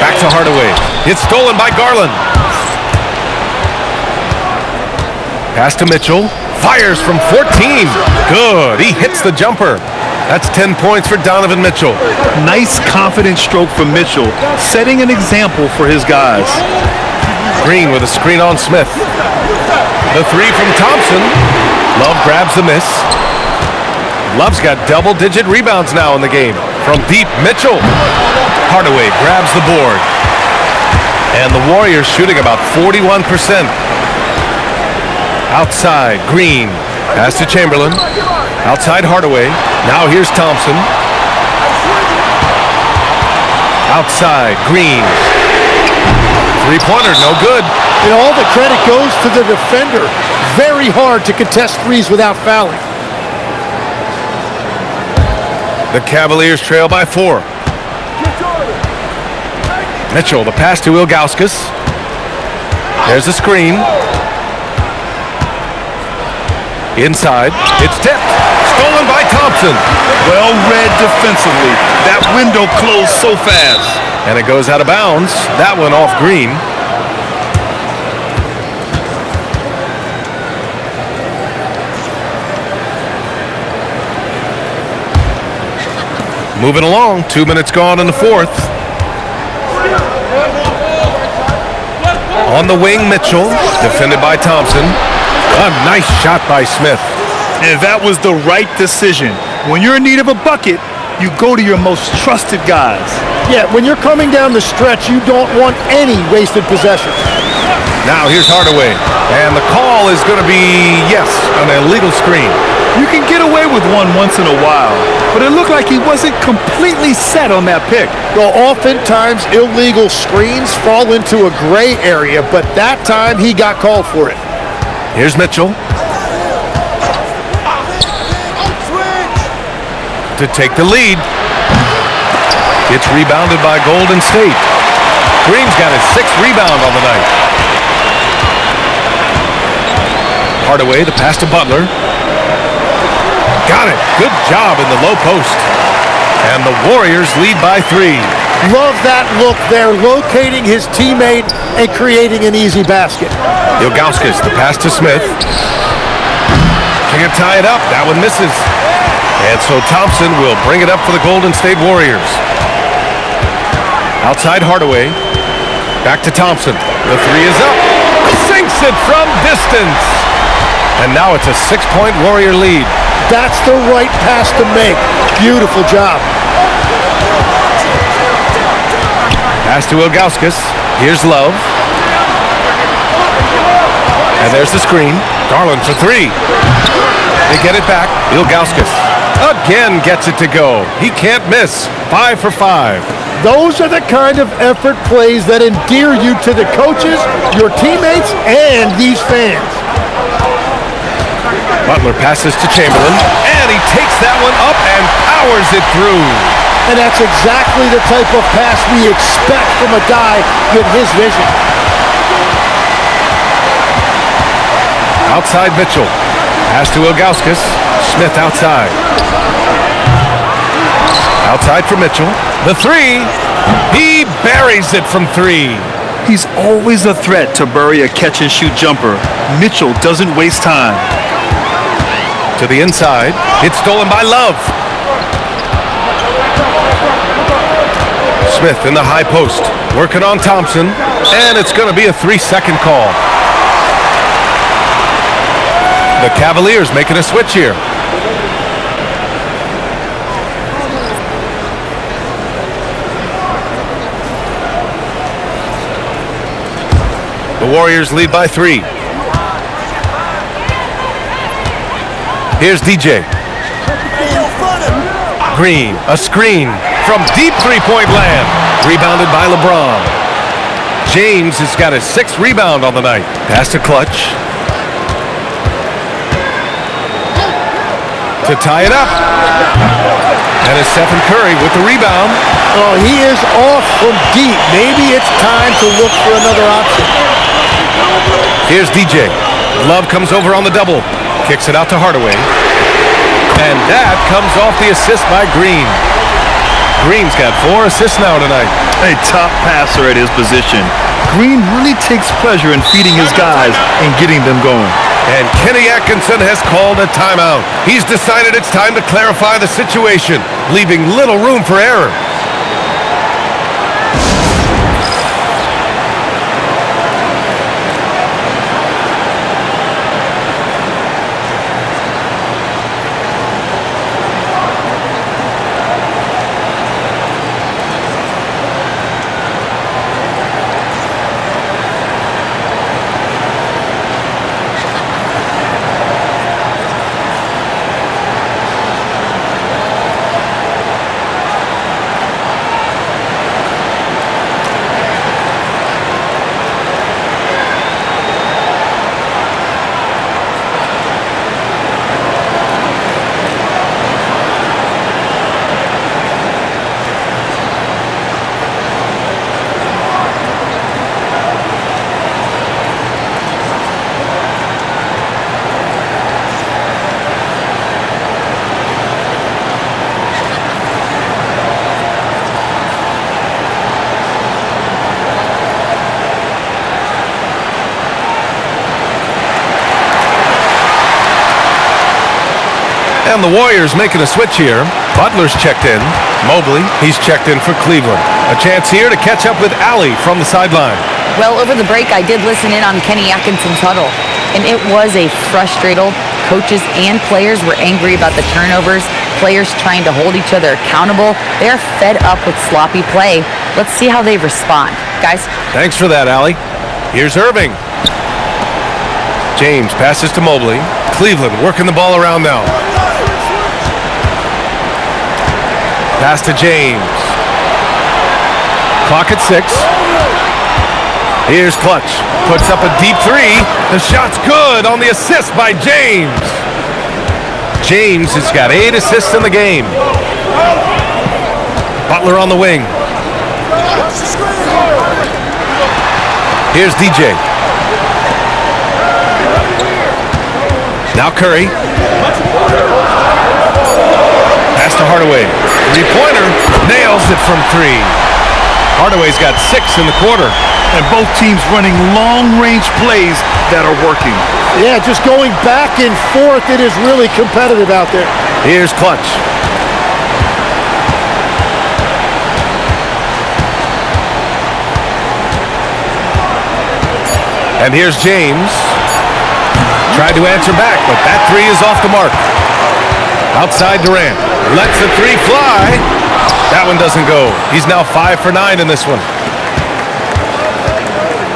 Back to Hardaway. It's stolen by Garland. Pass to Mitchell. Fires from 14. Good. He hits the jumper. That's 10 points for Donovan Mitchell. Nice, confident stroke from Mitchell, setting an example for his guys. Green with a screen on Smith. The three from Thompson. Love grabs the miss. Love's got double-digit rebounds now in the game. From deep, Mitchell. Hardaway grabs the board. And the Warriors shooting about 41%. Outside, Green. Pass to Chamberlain. Outside, Hardaway. Now here's Thompson. Outside, Green. Three-pointer, no good. And all the credit goes to the defender. Very hard to contest threes without fouling. The Cavaliers trail by 4. Mitchell, the pass to Ilgauskas. There's the screen. Inside, it's tipped. Stolen by Thompson. Well read defensively. That window closed so fast. And it goes out of bounds. That one off Green. Moving along, 2 minutes gone in the fourth. On the wing, Mitchell, defended by Thompson. A nice shot by Smith. And that was the right decision. When you're in need of a bucket, you go to your most trusted guys. Yeah, when you're coming down the stretch, you don't want any wasted possessions. Now here's Hardaway. And the call is going to be, yes, an illegal screen. You can get away with one once in a while, but it looked like he wasn't completely set on that pick. Well, oftentimes illegal screens fall into a gray area, but that time he got called for it. Here's Mitchell. To take the lead. It's rebounded by Golden State. Green's got his 6th rebound on the night. Hardaway, the pass to Butler. Got it. Good job in the low post. And the Warriors lead by 3. Love that look there, locating his teammate and creating an easy basket. Ilgauskas, the pass to Smith. Can you tie it up? That one misses. And so Thompson will bring it up for the Golden State Warriors. Outside Hardaway. Back to Thompson. The three is up. Sinks it from distance. And now it's a 6-point Warrior lead. That's the right pass to make. Beautiful job. Pass to Ilgauskas. Here's Love. And there's the screen. Garland for 3. They get it back. Ilgauskas again gets it to go. He can't miss. 5 for 5. Those are the kind of effort plays that endear you to the coaches, your teammates, and these fans. Butler passes to Chamberlain, and he takes that one up and powers it through. And that's exactly the type of pass we expect from a guy with his vision. Outside Mitchell. Pass to Ilgauskas. Smith outside. Outside for Mitchell. The three. He buries it from 3. He's always a threat to bury a catch-and-shoot jumper. Mitchell doesn't waste time. To the inside. It's stolen by Love. Smith in the high post. Working on Thompson. And it's going to be a 3-second call. The Cavaliers making a switch here. The Warriors lead by 3. Here's DJ. Green, a screen from deep three-point land. Rebounded by LeBron. James has got his 6th rebound on the night. Pass to Clutch. To tie it up. And it's Stephen Curry with the rebound. Oh, he is off from deep. Maybe it's time to look for another option. Here's DJ. Love comes over on the double. Kicks it out to Hardaway. And that comes off the assist by Green. Green's got 4 assists now tonight. A top passer at his position. Green really takes pleasure in feeding his guys and getting them going. And Kenny Atkinson has called a timeout. He's decided it's time to clarify the situation, leaving little room for error. And the Warriors making a switch here. Butler's checked in. Mobley, he's checked in for Cleveland. A chance here to catch up with Allie from the sideline. Well, over the break, I did listen in on Kenny Atkinson's huddle, and it was a frustrated. Coaches and players were angry about the turnovers, players trying to hold each other accountable. They're fed up with sloppy play. Let's see how they respond. Guys? Thanks for that, Allie. Here's Irving. James passes to Mobley. Cleveland working the ball around now. Pass to James. Clock at 6. Here's Clutch. Puts up a deep 3. The shot's good on the assist by James. James has got 8 assists in the game. Butler on the wing. Here's DJ. Now Curry. Pass to Hardaway. Three-pointer. Nails it from 3. Hardaway's got 6 in the quarter. And both teams running long-range plays that are working. Yeah, just going back and forth. It is really competitive out there. Here's Clutch. And here's James. Tried to answer back, but that 3 is off the mark. Outside Durant. Lets a 3 fly. That one doesn't go. He's now 5 for 9 in this one.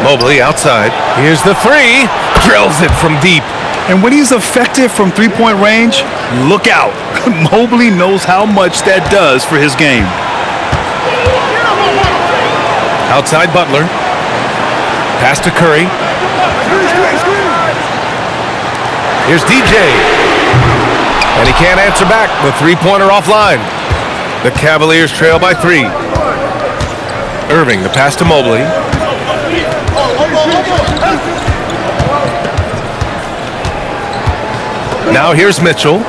Mobley outside. Here's the 3. Drills it from deep. And when he's effective from three-point range, look out. Mobley knows how much that does for his game. Outside Butler. Pass to Curry. Here's DJ. And he can't answer back. The three-pointer offline. The Cavaliers trail by 3. Irving, the pass to Mobley. Now here's Mitchell.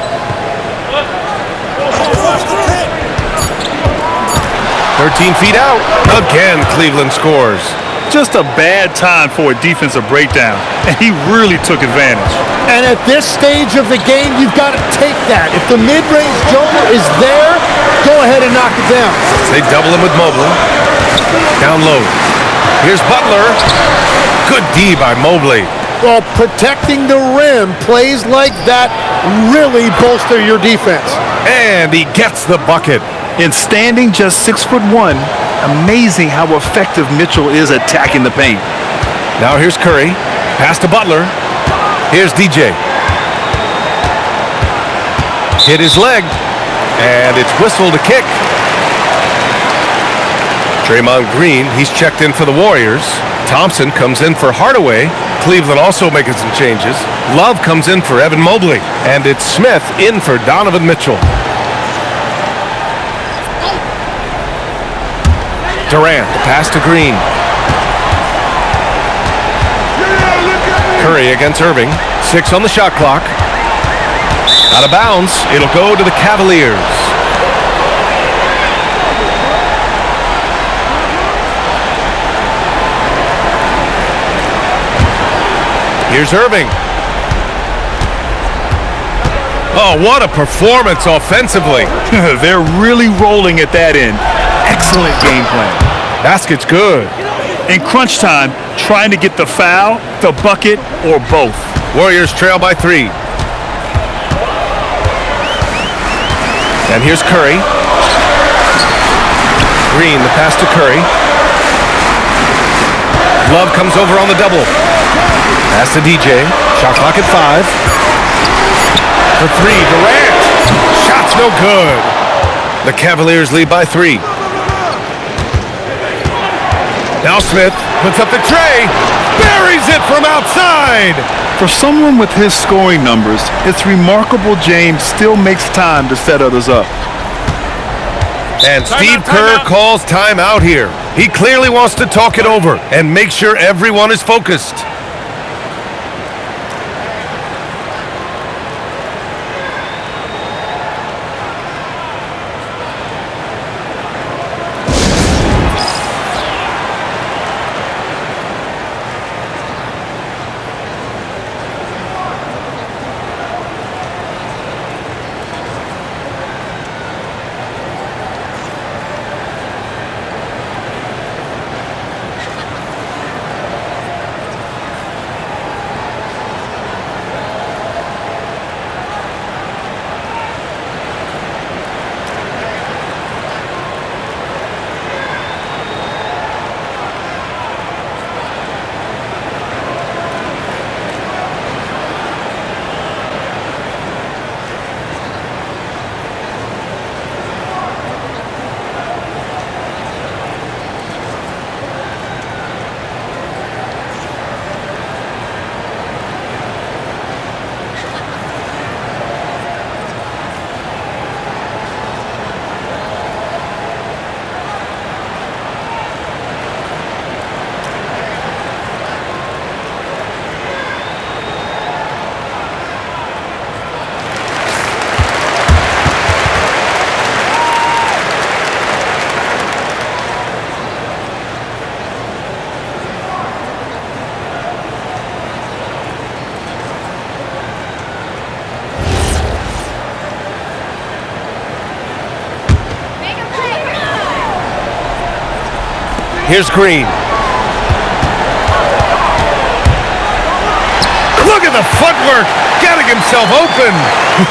13 feet out. Again, Cleveland scores. Just a bad time for a defensive breakdown, and he really took advantage. And at this stage of the game, you've got to take that. If the mid-range jumper is there, go ahead and knock it down. They double him with Mobley. Down low. Here's Butler. Good D by Mobley. Well, protecting the rim, plays like that really bolster your defense. And he gets the bucket. And standing just 6'1", amazing how effective Mitchell is attacking the paint. Now here's Curry. Pass to Butler. Here's DJ. Hit his leg. And it's whistled to kick. Draymond Green, he's checked in for the Warriors. Thompson comes in for Hardaway. Cleveland also making some changes. Love comes in for Evan Mobley. And it's Smith in for Donovan Mitchell. Durant, the pass to Green. Curry against Irving. 6 on the shot clock. Out of bounds. It'll go to the Cavaliers. Here's Irving. Oh, what a performance offensively. They're really rolling at that end. Excellent game plan. Basket's good. In crunch time, trying to get the foul, the bucket, or both. Warriors trail by 3. And here's Curry. Green, the pass to Curry. Love comes over on the double. Pass to DJ. Shot clock at 5. For 3, Durant. Shot's no good. The Cavaliers lead by 3. Now Smith puts up the tray. Buries it from outside. For someone with his scoring numbers, it's remarkable James still makes time to set others up. And Steve Kerr calls timeout here. He clearly wants to talk it over and make sure everyone is focused. Here's Green. Look at the footwork, getting himself open.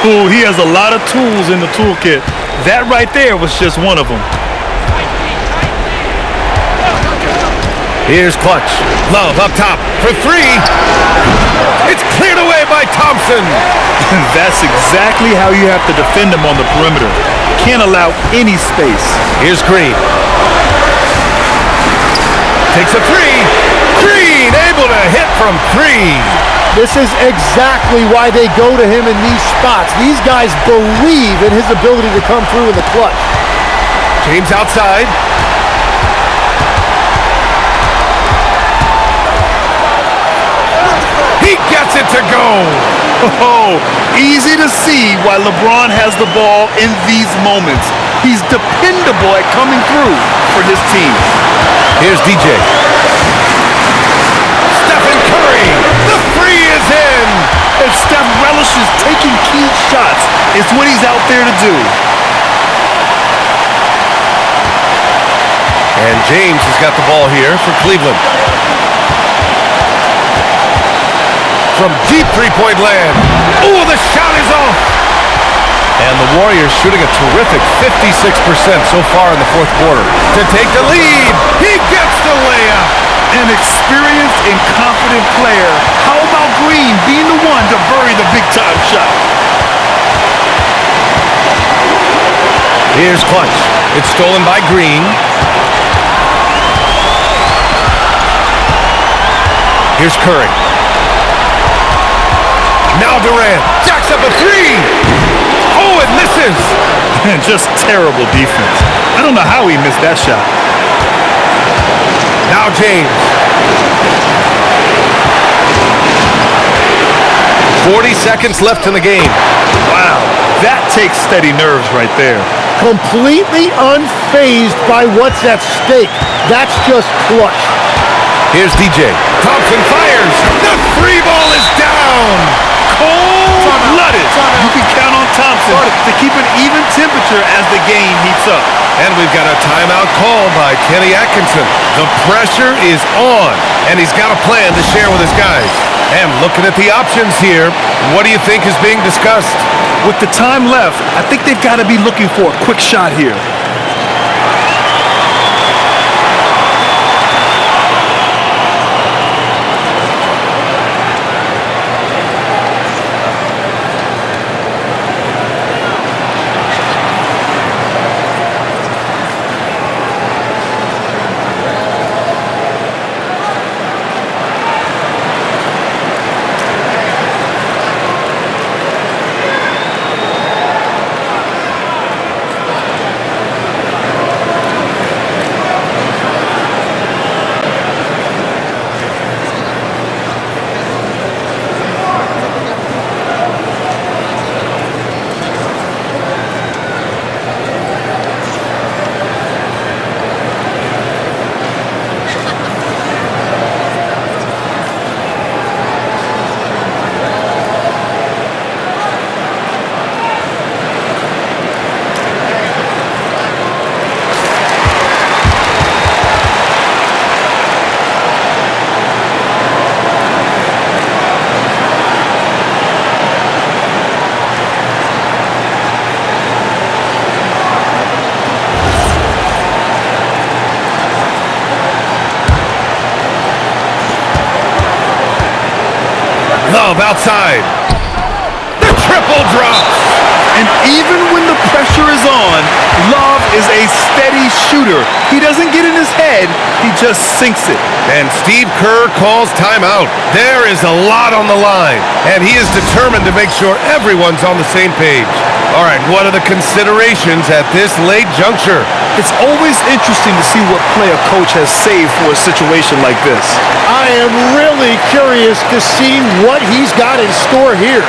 Ooh, he has a lot of tools in the toolkit. That right there was just one of them. Here's Clutch. Love up top for 3. It's cleared away by Thompson. That's exactly how you have to defend him on the perimeter. Can't allow any space. Here's Green. Takes a 3. Green able to hit from 3. This is exactly why they go to him in these spots. These guys believe in his ability to come through in the clutch. James outside. He gets it to go. Oh, easy to see why LeBron has the ball in these moments. He's dependable at coming through for this team. Here's DJ. Stephen Curry. The 3 is in. And Steph relishes taking key shots. It's what he's out there to do. And James has got the ball here for Cleveland. from deep three-point land. Oh, the shot is off. And the Warriors shooting a terrific 56% so far in the fourth quarter. To take the lead, he gets the layup. An experienced and confident player. How about Green being the one to bury the big-time shot? Here's Clutch. It's stolen by Green. Here's Curry. Now Durant jacks up a three. Oh, it misses. Just terrible defense. I don't know how he missed that shot. Now James. 40 seconds left in the game. Wow, that takes steady nerves right there. Completely unfazed by what's at stake. That's just clutch. Here's DJ. Thompson fires. The three ball is down. Cold-blooded. You can count on Thompson to keep an even temperature as the game heats up. And we've got a timeout call by Kenny Atkinson. The pressure is on, and he's got a plan to share with his guys. And looking at the options here, what do you think is being discussed? With the time left, I think they've got to be looking for a quick shot here. Love outside. The triple drops. And even when the pressure is on, Love is a steady shooter. He doesn't get in his head, he just sinks it. And Steve Kerr calls timeout. There is a lot on the line, and he is determined to make sure everyone's on the same page. All right, what are the considerations at this late juncture? It's always interesting to see what play a coach has saved for a situation like this. I am really curious to see what he's got in store here.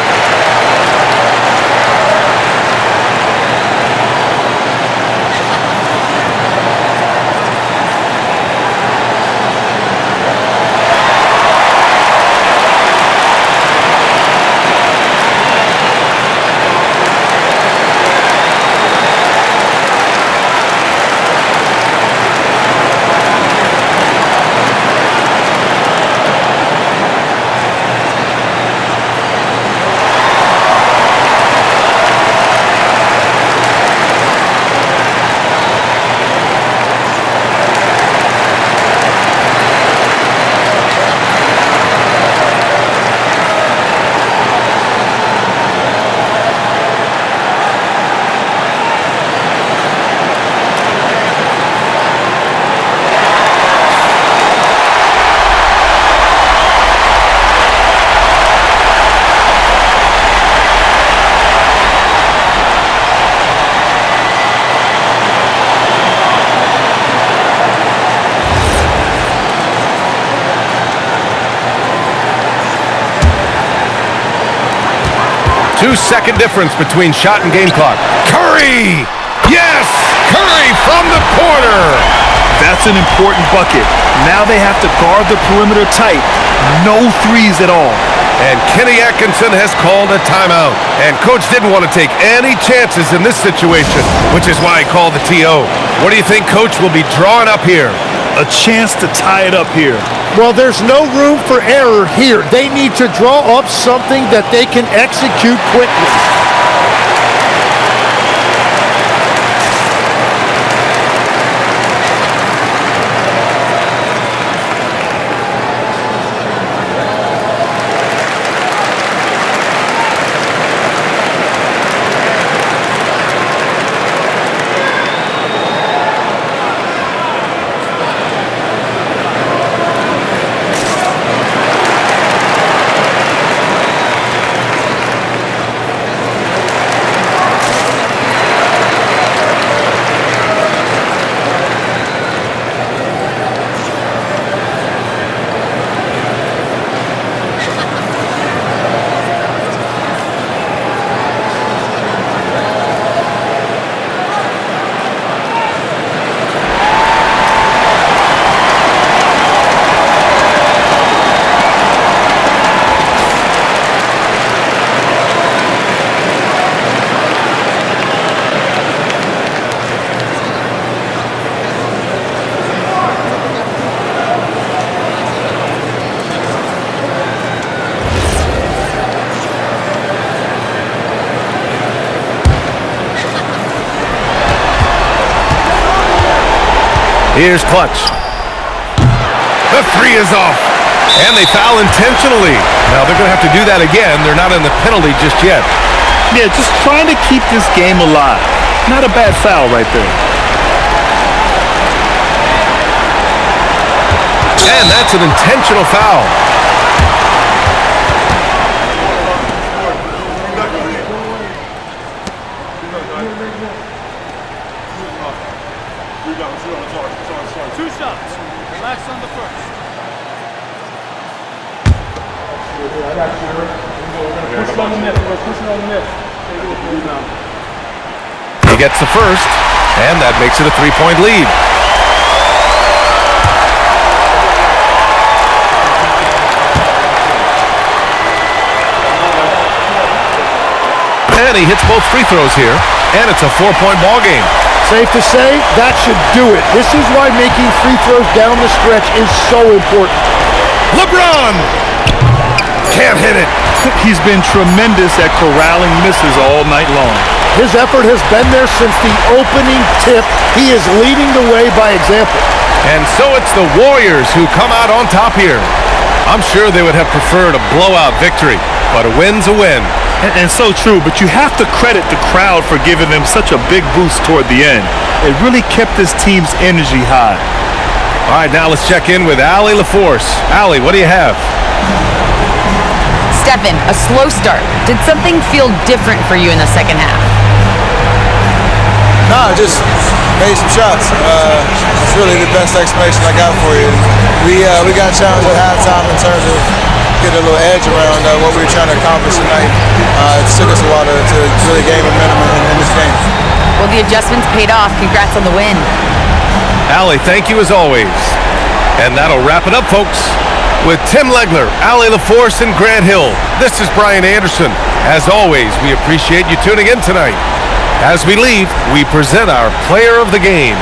Two-second difference between shot and game clock. Curry! Yes! Curry from the corner! That's an important bucket. Now they have to guard the perimeter tight. No threes at all. And Kenny Atkinson has called a timeout. And Coach didn't want to take any chances in this situation, which is why he called the TO. What do you think Coach will be drawing up here? a chance to tie it up here. Well, there's no room for error here. They need to draw up something that they can execute quickly. Here's Clutch. The three is off. And they foul intentionally. Now they're going to have to do that again. They're not in the penalty just yet. Yeah, just trying to keep this game alive. Not a bad foul right there. And that's an intentional foul. Two shots. Relax on the first. Push it on the net. Push it on the net. He gets the first, and that makes it a 3-point lead. And he hits both free throws here, and it's a 4-point ball game. Safe to say, that should do it. This is why making free throws down the stretch is so important. LeBron can't hit it. He's been tremendous at corralling misses all night long. His effort has been there since the opening tip. He is leading the way by example. And so it's the Warriors who come out on top here. I'm sure they would have preferred a blowout victory, but a win's a win. And so true, but you have to credit the crowd for giving them such a big boost toward the end. It really kept this team's energy high. All right, now let's check in with Allie LaForce. Allie, what do you have? Stephen, a slow start. Did something feel different for you in the second half? No, just made some shots. It's really the best explanation I got for you. We got challenged at halftime in terms of getting a little edge around what we were trying to accomplish tonight. It took us a while to really gain momentum in this game. Well, the adjustments paid off. Congrats on the win. Allie, thank you as always. And that'll wrap it up, folks. With Tim Legler, Allie LaForce, and Grant Hill, this is Brian Anderson. As always, we appreciate you tuning in tonight. As we leave, we present our player of the game.